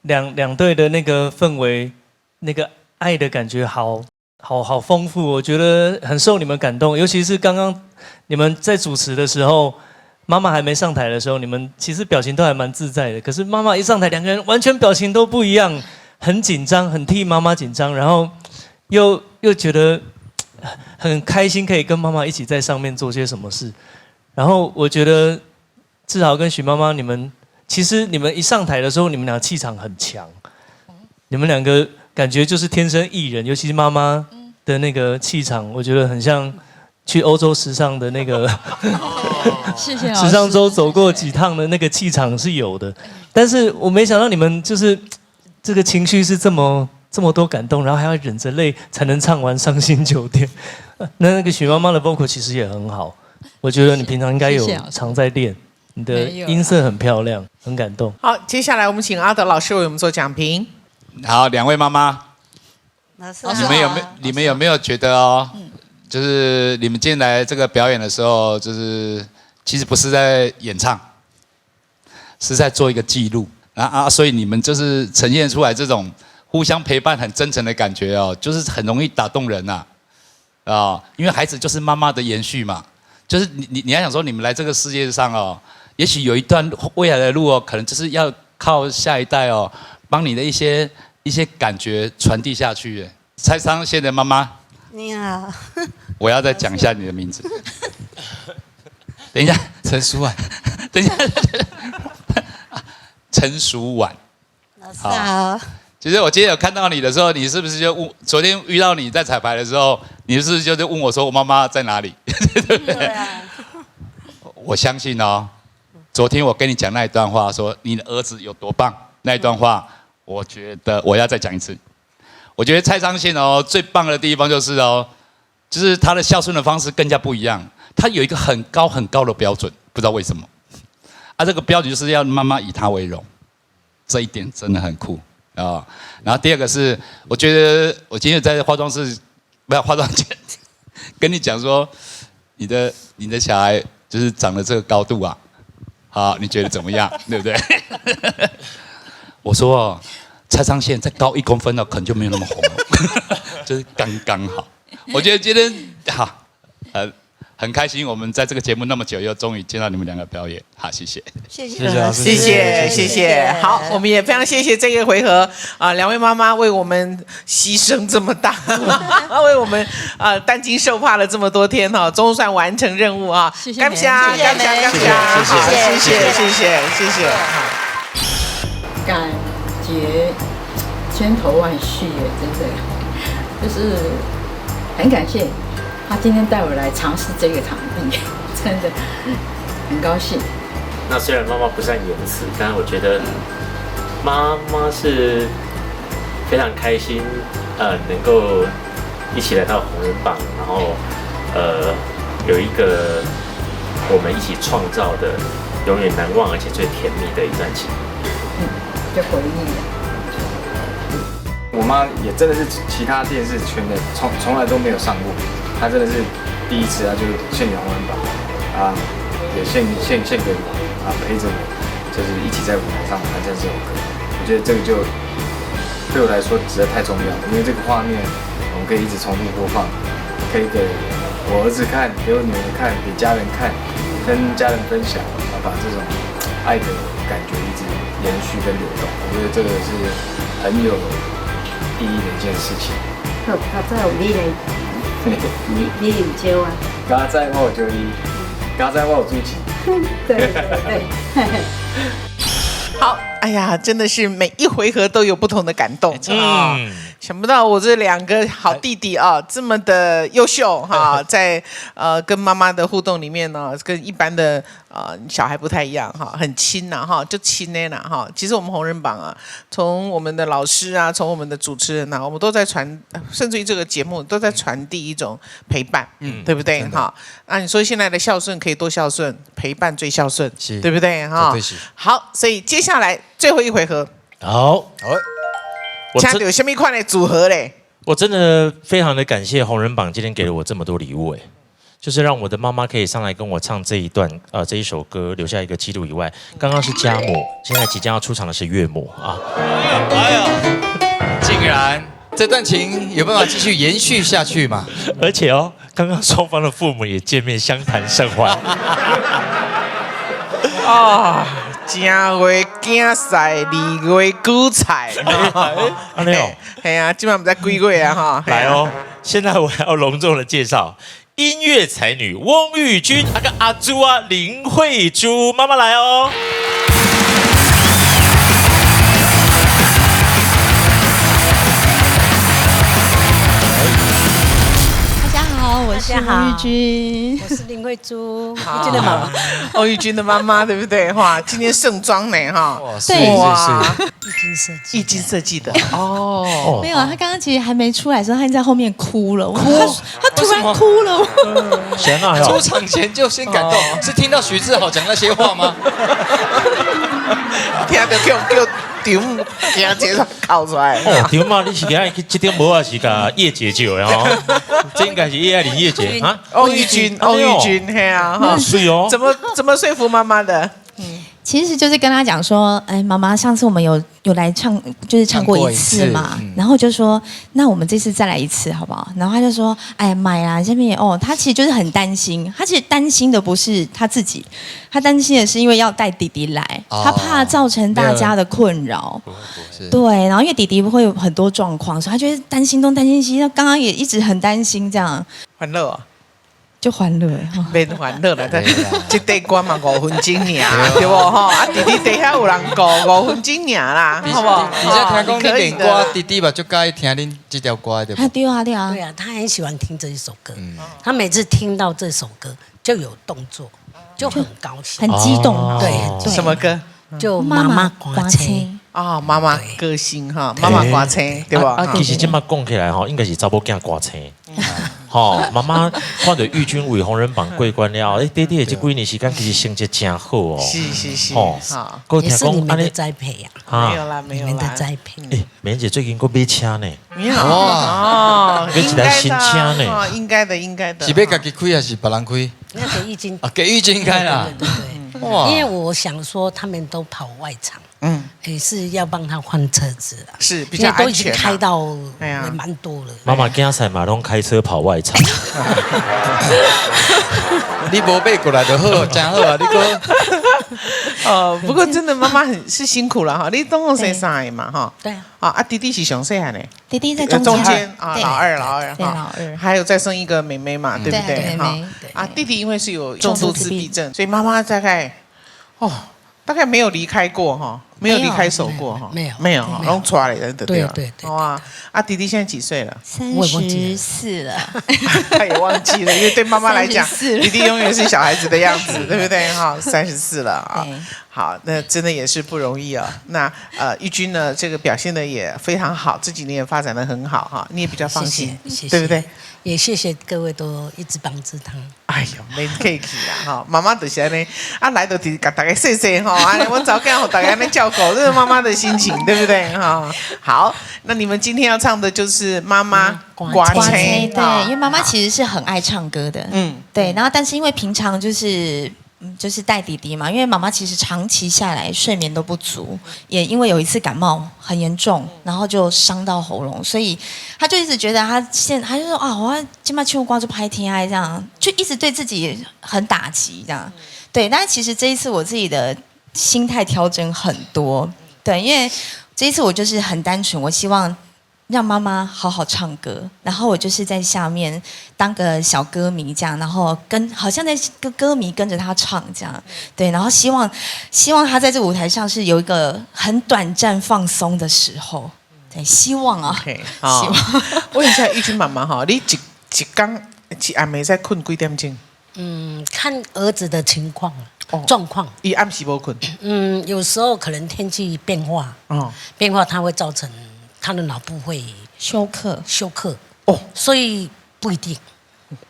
两队的那个氛围，那个爱的感觉好丰富，我觉得很受你们感动，尤其是刚刚你们在主持的时候。妈妈还没上台的时候，你们其实表情都还蛮自在的。可是妈妈一上台，2个人完全表情都不一样，很紧张，很替妈妈紧张，然后又觉得很开心，可以跟妈妈一起在上面做些什么事。然后我觉得志豪跟许妈妈，其实你们一上台的时候，你们俩气场很强，你们2个感觉就是天生艺人，尤其是妈妈的那个气场，我觉得很像。去欧洲时尚的那个谢谢时尚周走过几趟的那个气场是有的，但是我没想到你们就是这个情绪是这么多感动，然后还要忍着泪才能唱完《伤心酒店》。那个许妈妈的 vocal 其实也很好，我觉得你平常应该有常在练，你的音色很漂亮，很感动。好，接下来我们请阿德老师为我们做讲评。好，2位妈妈，老师你们有没有觉得哦？就是你们今天来这个表演的时候，就是其实不是在演唱，是在做一个记录所以你们就是呈现出来这种互相陪伴、很真诚的感觉哦，就是很容易打动人因为孩子就是妈妈的延续嘛，就是你要想说你们来这个世界上哦，也许有一段未来的路哦，可能就是要靠下一代哦，帮你的一些感觉传递下去。蔡昌宪的妈妈。你好，我要再讲一下你的名字。等一下，陈淑婉。等一下，陈淑婉。老师好。其实我今天有看到你的时候，你是不是就昨天遇到你在彩排的时候，你是不是就问我说我妈妈在哪里？对不对？我相信哦，昨天我跟你讲那一段话，说你的儿子有多棒，那一段话，我觉得我要再讲一次。我觉得蔡昌宪哦，最棒的地方就是就是他的孝顺的方式更加不一样。他有一个很高很高的标准，不知道为什么。这个标准就是要妈妈以他为荣，这一点真的很酷啊。然后第二个是，我觉得我今天在化妆间跟你讲说，你的小孩就是长得这个高度啊，好，你觉得怎么样？对不对？我说蔡昌宪再高1公分可能就没有那么红了，就是刚刚好。我觉得今天很开心，我们在这个节目那么久，又终于见到你们2个表演，好，谢谢，谢谢。好，我们也非常谢谢这个回合2位妈妈为我们牺牲这么大，为我们担惊受怕了这么多天总算完成任务啊！谢谢，感谢，感觉千头万绪耶，真的，就是很感谢他今天带我来尝试这个场地，真的很高兴。那虽然妈妈不善言辞，但我觉得妈妈是非常开心，能够一起来到红人榜，然后有一个我们一起创造的永远难忘而且最甜蜜的一段情。就回忆了。我妈也真的是其他电视圈的从来都没有上过，她真的是第一次就献给红人榜也献给我陪着我，就是一起在舞台上完成这首歌。我觉得这个就对我来说实在太重要了，因为这个画面我们可以一直重复播放，可以给我儿子看，给我女儿看，给家人看，跟家人分享，把这种爱的感觉一直延续跟流动。我觉得这个是很有意义的一件事情。好，再有你来，你有招啊？刚才我就刚才我有主持。对。好，哎呀，真的是每一回合都有不同的感动想不到我这两个好弟弟啊，这么的优秀哈，在跟妈妈的互动里面呢，跟一般的小孩不太一样哈，很亲呐哈，就亲的啦哈。其实我们红人榜啊，从我们的老师啊，从我们的主持人啊，我们都在甚至于这个节目都在传递一种陪伴，对不对哈？啊，你说现在的孝顺可以多孝顺，陪伴最孝顺，对不对哈？好，所以接下来最后一回合，好。现在有什么款的组合嘞？我真的非常的感谢红人榜今天给了我这么多礼物哎，就是让我的妈妈可以上来跟我唱这一首歌，留下一个记录以外，刚刚是家母，现在即将要出场的是岳母啊！哎呀，竟然这段情有办法继续延续下去吗？而且哦，刚刚双方的父母也见面相谈甚欢。啊！正月竞赛，2月韭菜。安尼哦，系啊，今晚不知几月啊哈。来哦，现在我要隆重的介绍音乐才女翁玉君，跟阿朱啊林慧珠妈妈来哦。我是翁玉君，我是林慧珠，玉君的妈妈，翁玉君的妈妈，对不对？哇，今天盛装呢，哈，对，哇，易经设计的哦，没有啊，他刚刚其实还没出来的时候，他已经在后面哭了，他突然哭了，谁啊？出场前就先感动，是听到许志豪讲那些话吗？听到叫场，听这个考出来。哦，场嘛，你是给这点无啊？是甲叶姐救的哦，这应该是叶爱玲叶姐啊。翁玉君，嘿啊，哈，是哦。怎么说服妈妈的？其实就是跟他讲说，哎，妈妈，上次我们有来唱，就是唱过一次嘛，然后就说，那我们这次再来一次好不好？然后他就说，哎，买啦，这边哦，他其实就是很担心，他其实担心的不是他自己，他担心的是因为要带弟弟来，他怕造成大家的困扰，对，然后因为弟弟会有很多状况，所以他就担心东担心西，他刚刚也一直很担心这样，欢乐啊。就欢乐，免欢乐啦，这第关嘛5分钟尔，对不哈？啊，弟弟底下有人顾5分钟尔啦，好不好？而且听讲你点歌，弟弟吧就该听恁这条歌的。对啊，对啊，他很喜欢听这一首歌，他每次听到这首歌就有动作，就很高兴，很激动。对，什么歌？就妈妈刮车。啊，妈妈歌星哈，妈妈刮车，对吧？其实这么讲起来哈，应该是查某囝刮车。吼，妈妈看到玉君为红人榜过关了，哎，弟弟的这几年时间其实成绩真好哦。是，好，也是你们的栽培呀。没有啦，你们的栽培。哎，美人姐最近过买车呢。哇，买一台新车呢。应该的。是要自己开还是别人开？要给玉君。啊，给玉君开啦。对，因为我想说他们都跑外场。也是要帮他换车子了，是比较安全，都已经开到蛮多了。妈妈今赛马拢开车跑外场，你无背过来就好，真好啊！你哥，不过真的妈妈是辛苦了哈。你总共生3个嘛哈？对啊，弟弟是上细汉的，弟弟在中间啊，老二哈，还有再生一个妹妹嘛，对不对？哈啊，弟弟因为是有重度自闭症，所以妈妈大概没有离开过哈，没有离开手过哈，没有哈，然后出来了，对，哇，啊，弟弟现在几岁了？34了，他也忘记了，因为对妈妈来讲，弟弟永远是小孩子的样子，对不对？哈，34了啊，好，那真的也是不容易啊。那玉君呢，这个表现的也非常好，这几年也发展的很好哈，你也比较放心，对不对？也谢谢各位都一直帮助他。哎呦，没客气啦哈，妈妈就是安尼，啊来就给大家谢谢哈，安尼我早间和大家来叫狗，这是妈妈的心情，对不对哈？好，那你们今天要唱的就是妈妈刮车，对，因为妈妈其实是很爱唱歌的，对，然后但是因为平常就是带弟弟嘛，因为妈妈其实长期下来睡眠都不足，也因为有一次感冒很严重，然后就伤到喉咙，所以他就一直觉得他就说啊，我要今晚去刮就拍天爱这样，就一直对自己很打击这样。对，但是其实这一次我自己的心态调整很多，对，因为这一次我就是很单纯，我希望让妈妈好好唱歌，然后我就是在下面当个小歌迷这样，然后好像在歌迷跟着他唱这样，对，然后希望他在这个舞台上是有一个很短暂放松的时候，对，希望啊。OK， 希望。问一下玉君妈妈哈，你一刚一暗暝在困几点钟？看儿子的情况状况。伊暗时无困。有时候可能天气变化，变化它会造成他的脑部会休克。所以不一定。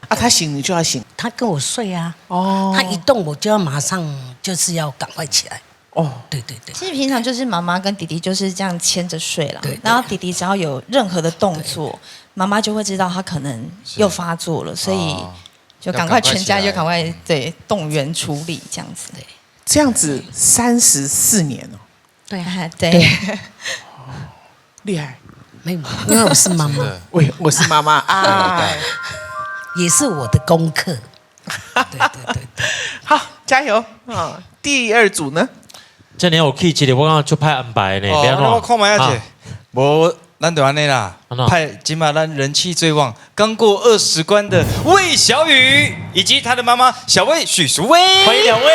啊，他醒你就要醒。他跟我睡啊。他一动我就要马上就是要赶快起来。对。其实平常就是妈妈跟弟弟就是这样牵着睡了，然后弟弟只要有任何的动作，妈妈就会知道他可能又发作了，所以就赶快全家就赶快动员处理这样子。这样子34年哦。对，厉害。没有，因为我是妈妈，我是妈妈，哎，也是我的功课。对，好，加油啊！第二组呢？这年我可以记得我刚刚就派安排呢，不要我看嘛下去，无咱就安尼啦，派今嘛咱人气最旺，刚过20关的魏小雨以及他的妈妈小魏许淑薇，欢迎两位。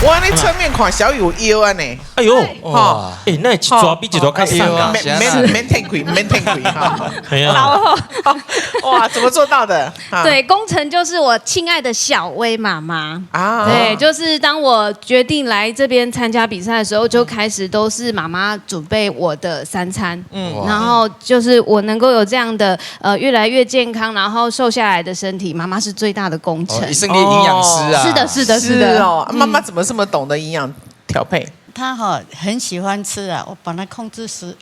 我那侧面看小雨有腰呢，哎呦，哇，那一抓比一抓较上啊，免天亏哈，哎呀，哇，怎么做到的？对，工程就是我亲爱的小薇妈妈啊，对，就是当我决定来这边参加比赛的时候，就开始都是妈妈准备我的3餐，然后就是我能够有这样的越来越健康，然后瘦下来的身体，妈妈是最大的功臣，胜利营养师啊，是的哦，妈妈怎么这么懂得营养调配？他很喜欢吃啊，我帮他控制食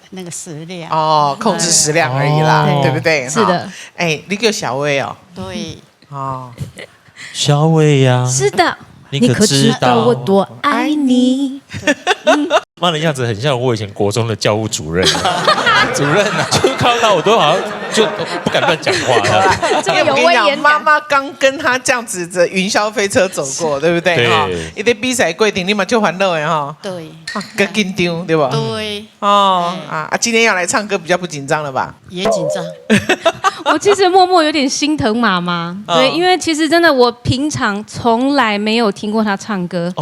量。控制食量而已啦，对不对？是的。哎，你叫小薇哦。对。小薇呀。是的。你可知道我多爱你？妈的样子很像我以前国中的教务主任，主任啊，就看到我都好像就不敢乱讲话了。这么有威严感。妈妈刚跟他这样子的云霄飞车走过，对不对？对。一个比赛规定，你嘛就欢乐的哈。对。更紧张，对吧？对。今天要来唱歌比较不紧张了吧？也紧张。我其实默默有点心疼妈妈，对，因为其实真的我平常从来没有听过她唱歌，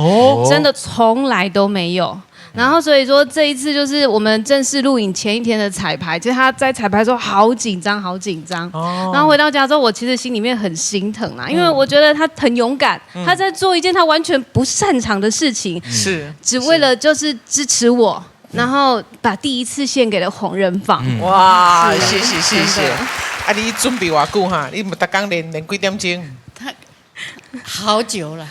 真的从来都没有。然后所以说这一次就是我们正式录影前一天的彩排，其实他在彩排的时候好紧张，然后回到家之后，我其实心里面很心疼啦，因为我觉得他很勇敢，他在做一件他完全不擅长的事情，只为了就是支持我。然后把第一次献给了红人坊。哇，谢谢。啊，你准备多久哈？你每天练几点钟？他好久了，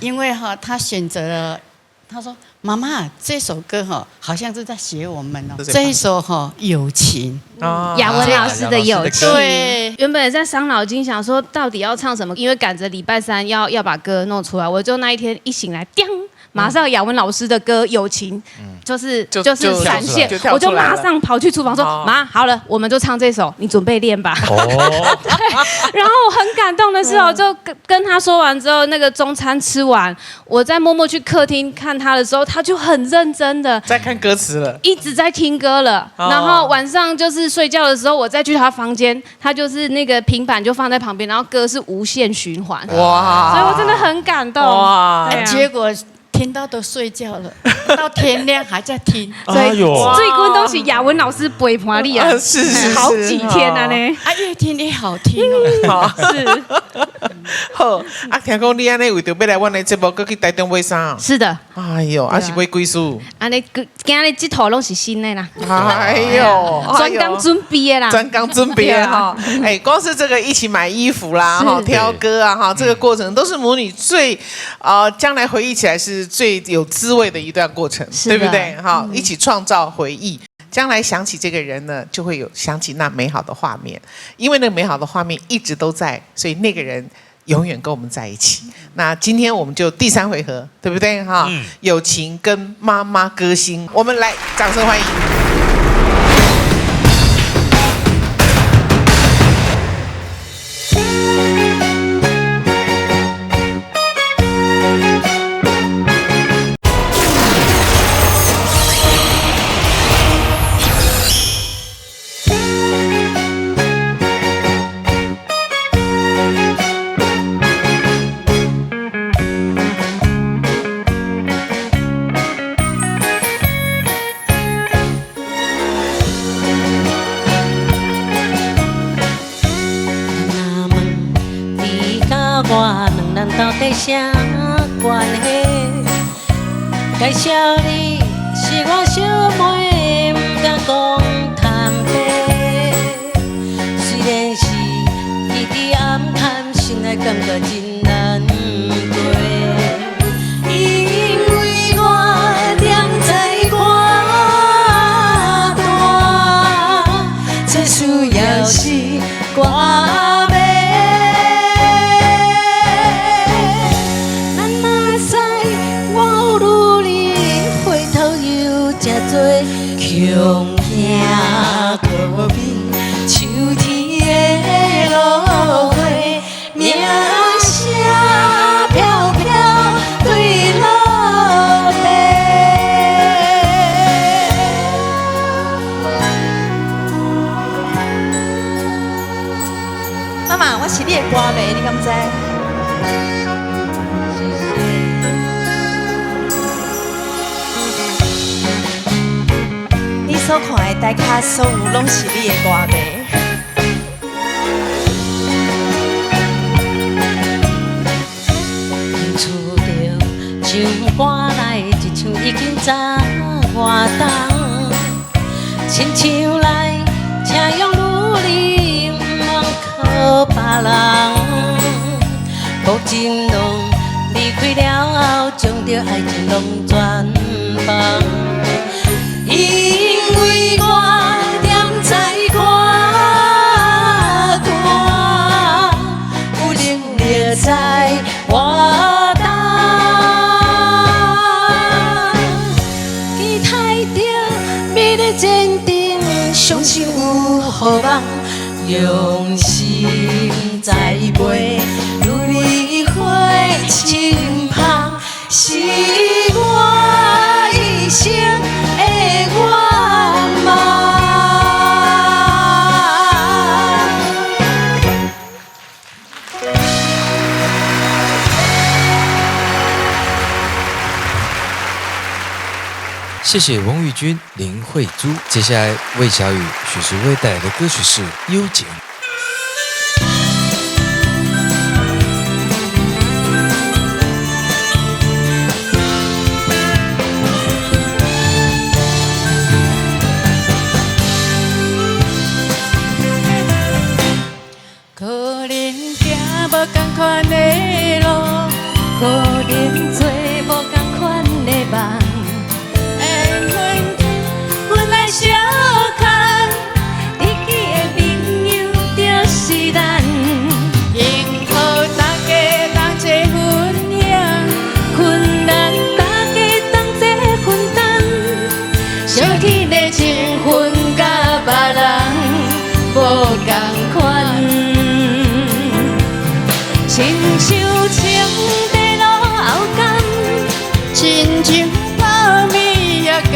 因为他选择了，他说妈妈这首歌好像是在写我们哦，这一首友情，雅文老师的友情。对，原本也在伤脑筋想说到底要唱什么，因为赶着礼拜3要把歌弄出来，我就那一天一醒来，叮。马上雅文老师的歌《友情》就是闪现，我就马上跑去厨房说：“妈，好了，我们就唱这首，你准备练吧。”对，然后我很感动的是就跟他说完之后，那个中餐吃完，我在默默去客厅看他的时候，他就很认真的在看歌词了，一直在听歌了。然后晚上就是睡觉的时候，我再去他房间，他就是那个平板就放在旁边，然后歌是无限循环。哇！所以我真的很感动。哇！结果。听到都睡觉了，到天亮还在听。最近都是雅文老师陪伴你啊，是好几天了呢。越听越好听哦。是。好，听讲你安尼为着要来阮的节目，佮去台中买衫。是的。哎呦，是买几束？安尼今日这套拢是新的啦。哎呦，专刚准备的啦。专刚准备的哈。哎，光是这个一起买衣服啦，挑歌啊，哈，这个过程都是母女最将来回忆起来是最有滋味的一段过程，对不对？哈，一起创造回忆，将来想起这个人呢，就会有想起那美好的画面，因为那美好的画面一直都在，所以那个人永远跟我们在一起。那今天我们就第3回合，对不对？哈，友情跟妈妈歌星，我们来掌声欢迎。两人到底啥关系？介绍你是我小妹，不敢讲坦白。虽然是异地暗淡，心内感觉真难过。因为我念在歌大，最需要是歌妹。咱若使我有你，回头又真多强行可比，秋天的落花，名声飘飘对落地。妈妈，我是你的歌迷，你敢知？你所看的台卡所有，拢是你的歌迷。厝着唱歌来一唱已经早活冬，亲像来请用努力，毋通靠别人。无情拢离开了后，将着爱情拢全放。因为我念在歌大，有能力在活动。期待着美丽坚定，相信有好梦，用心栽培，如你花轻香，是我一生的愿望。谢谢王玉君、林慧珠。接下来，魏小雨、许淑薇带来的歌曲是《幽简》。可能行无同款的路，可能做无同款的梦。阮来相牵，你去的朋友就是咱，幸福大家同齐分享，困难大家同齐分担，相天的情分甲别人无同款。亲像青地路后甘，亲像泡面也简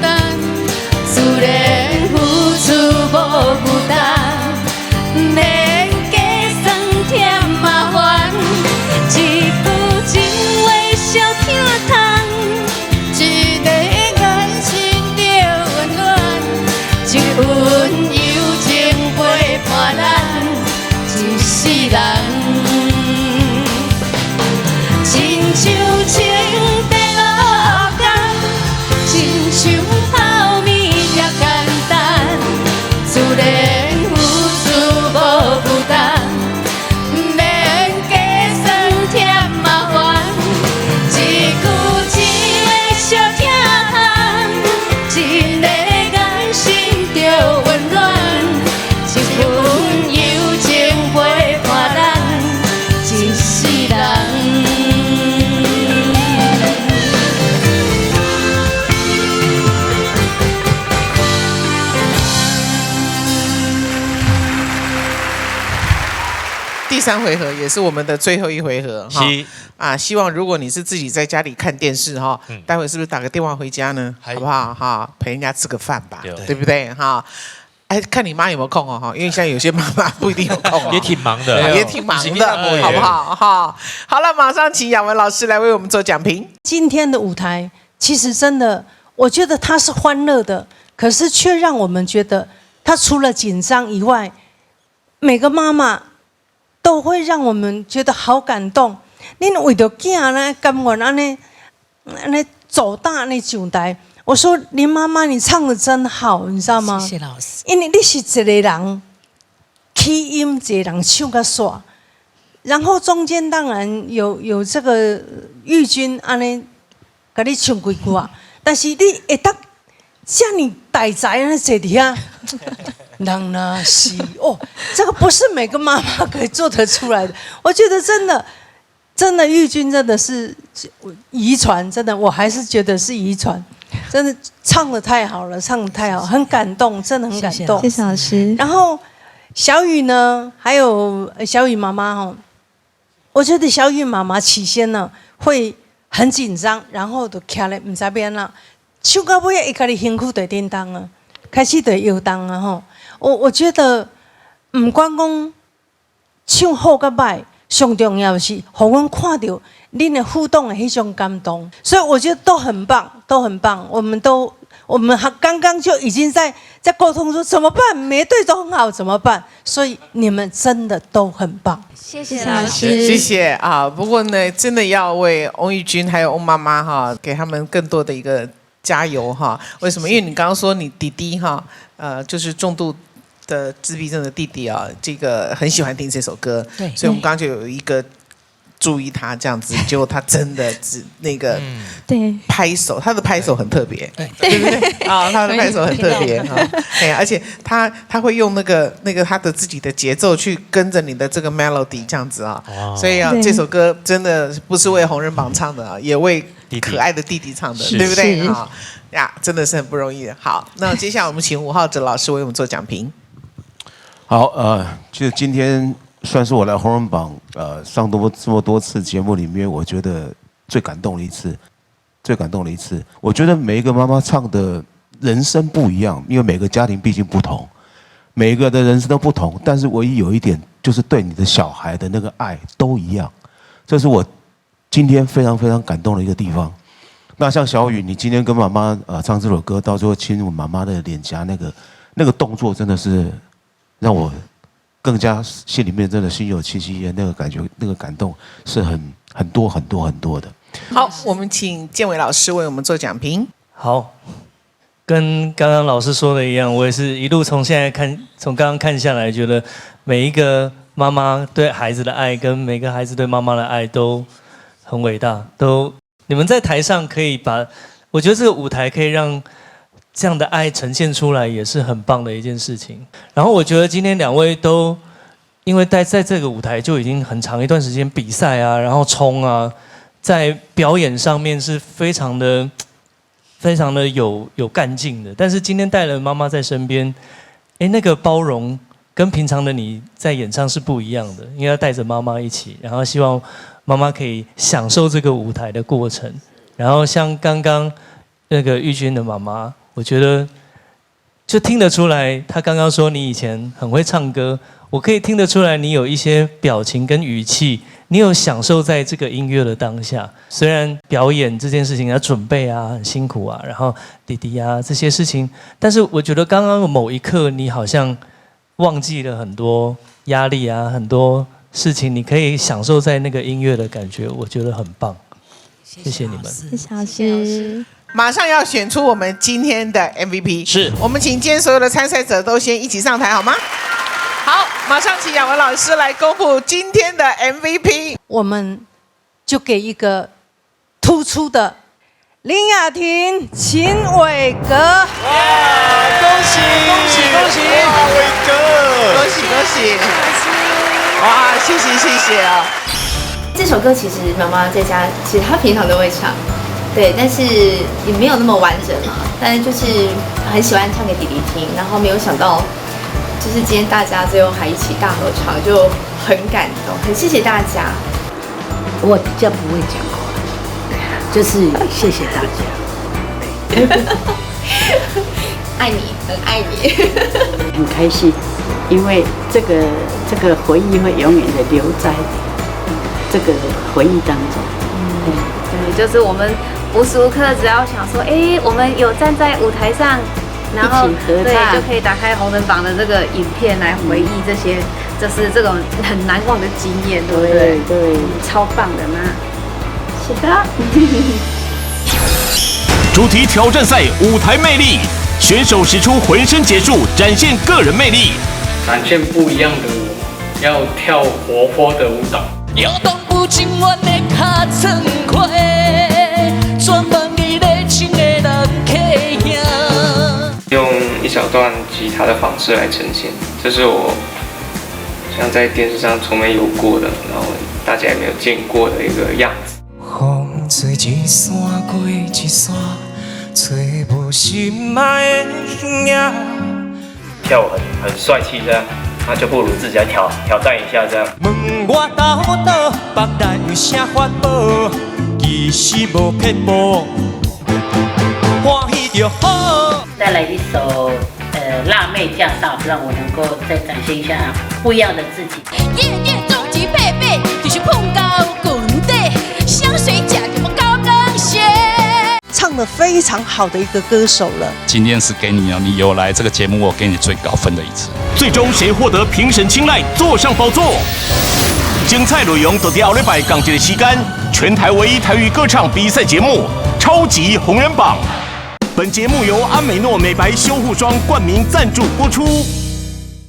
单。自然付出无负担，免加酸甜麻烦。一句情话少听通，一个眼神着温暖，一温柔情陪伴咱一世人。亲像青地路后甘，亲像泡面也简单，自然付出无负担，免加酸甜麻烦。一句情话少听通，一个眼神着温暖，一份友情陪伴咱一世人。第3回合也是我们的最后一回合哈啊！希望如果你是自己在家里看电视哈，待会是不是打个电话回家呢？好不好哈？陪人家吃个饭吧，对不对哈？哎，看你妈有没有空哦哈，因为现在有些妈妈不一定有空，也挺忙的，也挺忙的，好不好哈？好了，马上请雅文老师来为我们做讲评。今天的舞台其实真的，我觉得它是欢乐的，可是却让我们觉得，它除了紧张以外，每个妈妈都会让我们觉得好感动。恁为着囝呢，甘愿安尼走大安尼上台。我说林妈妈，你唱的真好，你知道吗？谢谢老师。因为你是一个人起音，一个人唱个煞，然后中间当然有这个玉君安尼，给你唱几句啊。但是你会当像你大才安尼坐伫遐，人呐是哦，这个不是每个妈妈可以做得出来的。我觉得真的玉君真的是遗传，真的我还是觉得是遗传。真的唱得太好了，唱得太好，很感动，真的很感动。谢谢老师。然后小雨呢，还有小雨妈妈哦，我觉得小雨妈妈起先呢会很紧张，然后就徛咧唔知边啦，唱到尾伊家己辛苦就叮当啊，开始就摇动啊吼。我觉得唔管讲唱好甲歹，上重要是互阮看到恁的互动的迄种感动，所以我觉得都很棒，都很棒。我们刚刚就已经在沟通说怎么办，每一对都很好，怎么办？所以你们真的都很棒，谢谢老师，谢谢啊。不过呢，真的要为翁玉君还有翁妈妈哈，给他们更多的一个加油哈。为什么？因为你刚刚说你弟弟哈，就是重度的自闭症的弟弟啊，这个很喜欢听这首歌，对，所以我们刚刚就有一个注意他这样子，结果他真的那个对拍手，他的拍手很特别，对不对啊？他的拍手很特别哈，哎，而且他会用那个他的自己的节奏去跟着你的这个 melody 这样子啊，所以啊，这首歌真的不是为红人榜唱的啊，也为可爱的弟弟唱的，对不对啊？呀，真的是很不容易的。好，那接下来我们请吴浩哲老师为我们做讲评。好，就今天算是我来红人榜上这么多次节目里面，我觉得最感动的一次。我觉得每一个妈妈唱的人生不一样，因为每个家庭毕竟不同，每一个的人生都不同，但是唯一有一点就是对你的小孩的那个爱都一样，这是我今天非常非常感动的一个地方。那像小雨，你今天跟妈妈唱这首歌，到最后亲吻妈妈的脸颊那个动作，真的是让我更加心里面真的心有戚戚焉，那个感觉，那个感动是很多的。好，我们请建伟老师为我们做讲评。好，跟刚刚老师说的一样，我也是一路从刚刚看下来，觉得每一个妈妈对孩子的爱，跟每个孩子对妈妈的爱都很伟大。你们在台上可以我觉得这个舞台可以让这样的爱呈现出来，也是很棒的一件事情。然后我觉得今天两位都因为在这个舞台就已经很长一段时间比赛啊，然后冲啊，在表演上面是非常的有干劲的。但是今天带了妈妈在身边，那个包容跟平常的你在演唱是不一样的，因为要带着妈妈一起，然后希望妈妈可以享受这个舞台的过程。然后像刚刚那个玉君的妈妈，我觉得就听得出来，她刚刚说你以前很会唱歌，我可以听得出来你有一些表情跟语气，你有享受在这个音乐的当下。虽然表演这件事情要准备啊，很辛苦啊，然后弟弟啊这些事情，但是我觉得刚刚某一刻你好像忘记了很多压力啊，很多事情，你可以享受在那个音乐的感觉，我觉得很棒。谢谢你们，谢谢老师。马上要选出我们今天的 MVP， 是我们请今天所有的参赛者都先一起上台好吗？好，马上请雅文老师来公布今天的 MVP。我们就给一个突出的林雅婷、秦伟格。哇，恭喜恭喜恭喜！哇，伟哥，恭喜恭喜！哇，谢谢啊！这首歌其实妈妈在家，其实她平常都会唱，对，但是也没有那么完整嘛。但是就是很喜欢唱给弟弟听，然后没有想到，就是今天大家最后还一起大合唱，就很感动，很谢谢大家。我比较不会讲话，就是谢谢大家，爱你，很爱你，很开心，因为这个回忆会永远的留在这个回忆当中。对，就是我们无时无刻只要想说，我们有站在舞台上，然后一起合唱，对，就可以打开红人榜的这个影片来回忆这些就是这种很难忘的经验，对不对？对，超棒的嘛！是的。主题挑战赛舞台魅力，选手使出浑身解数，展现个人魅力，展现不一样的我，要跳活泼的舞蹈。摇动不情愿的脚床开，专门你热情的人客兄。用一小段吉他的方式来呈现，这是我像在电视上从没有过的，然后大家也没有见过的一个样子。风吹一山过一山，吹无心爱的影。跳舞很帅气这样，那就不如自己来挑战一下这样。问我斗倒，别人有啥法宝，其实无骗无，欢喜就好。再来一首辣妹驾到，让我能够再展现一下不一样的自己。夜夜终极贝贝，就是碰到滚地，香水甲什么高跟鞋。唱得非常好的一个歌手了。今天是给你你有来这个节目，我给你最高分的一次。最终谁获得评审青睐，坐上宝座？精彩内容都在后礼拜同一个时间，全台唯一台语歌唱比赛节目《超级红人榜》。本节目由安美诺美白修护霜冠名赞助播出。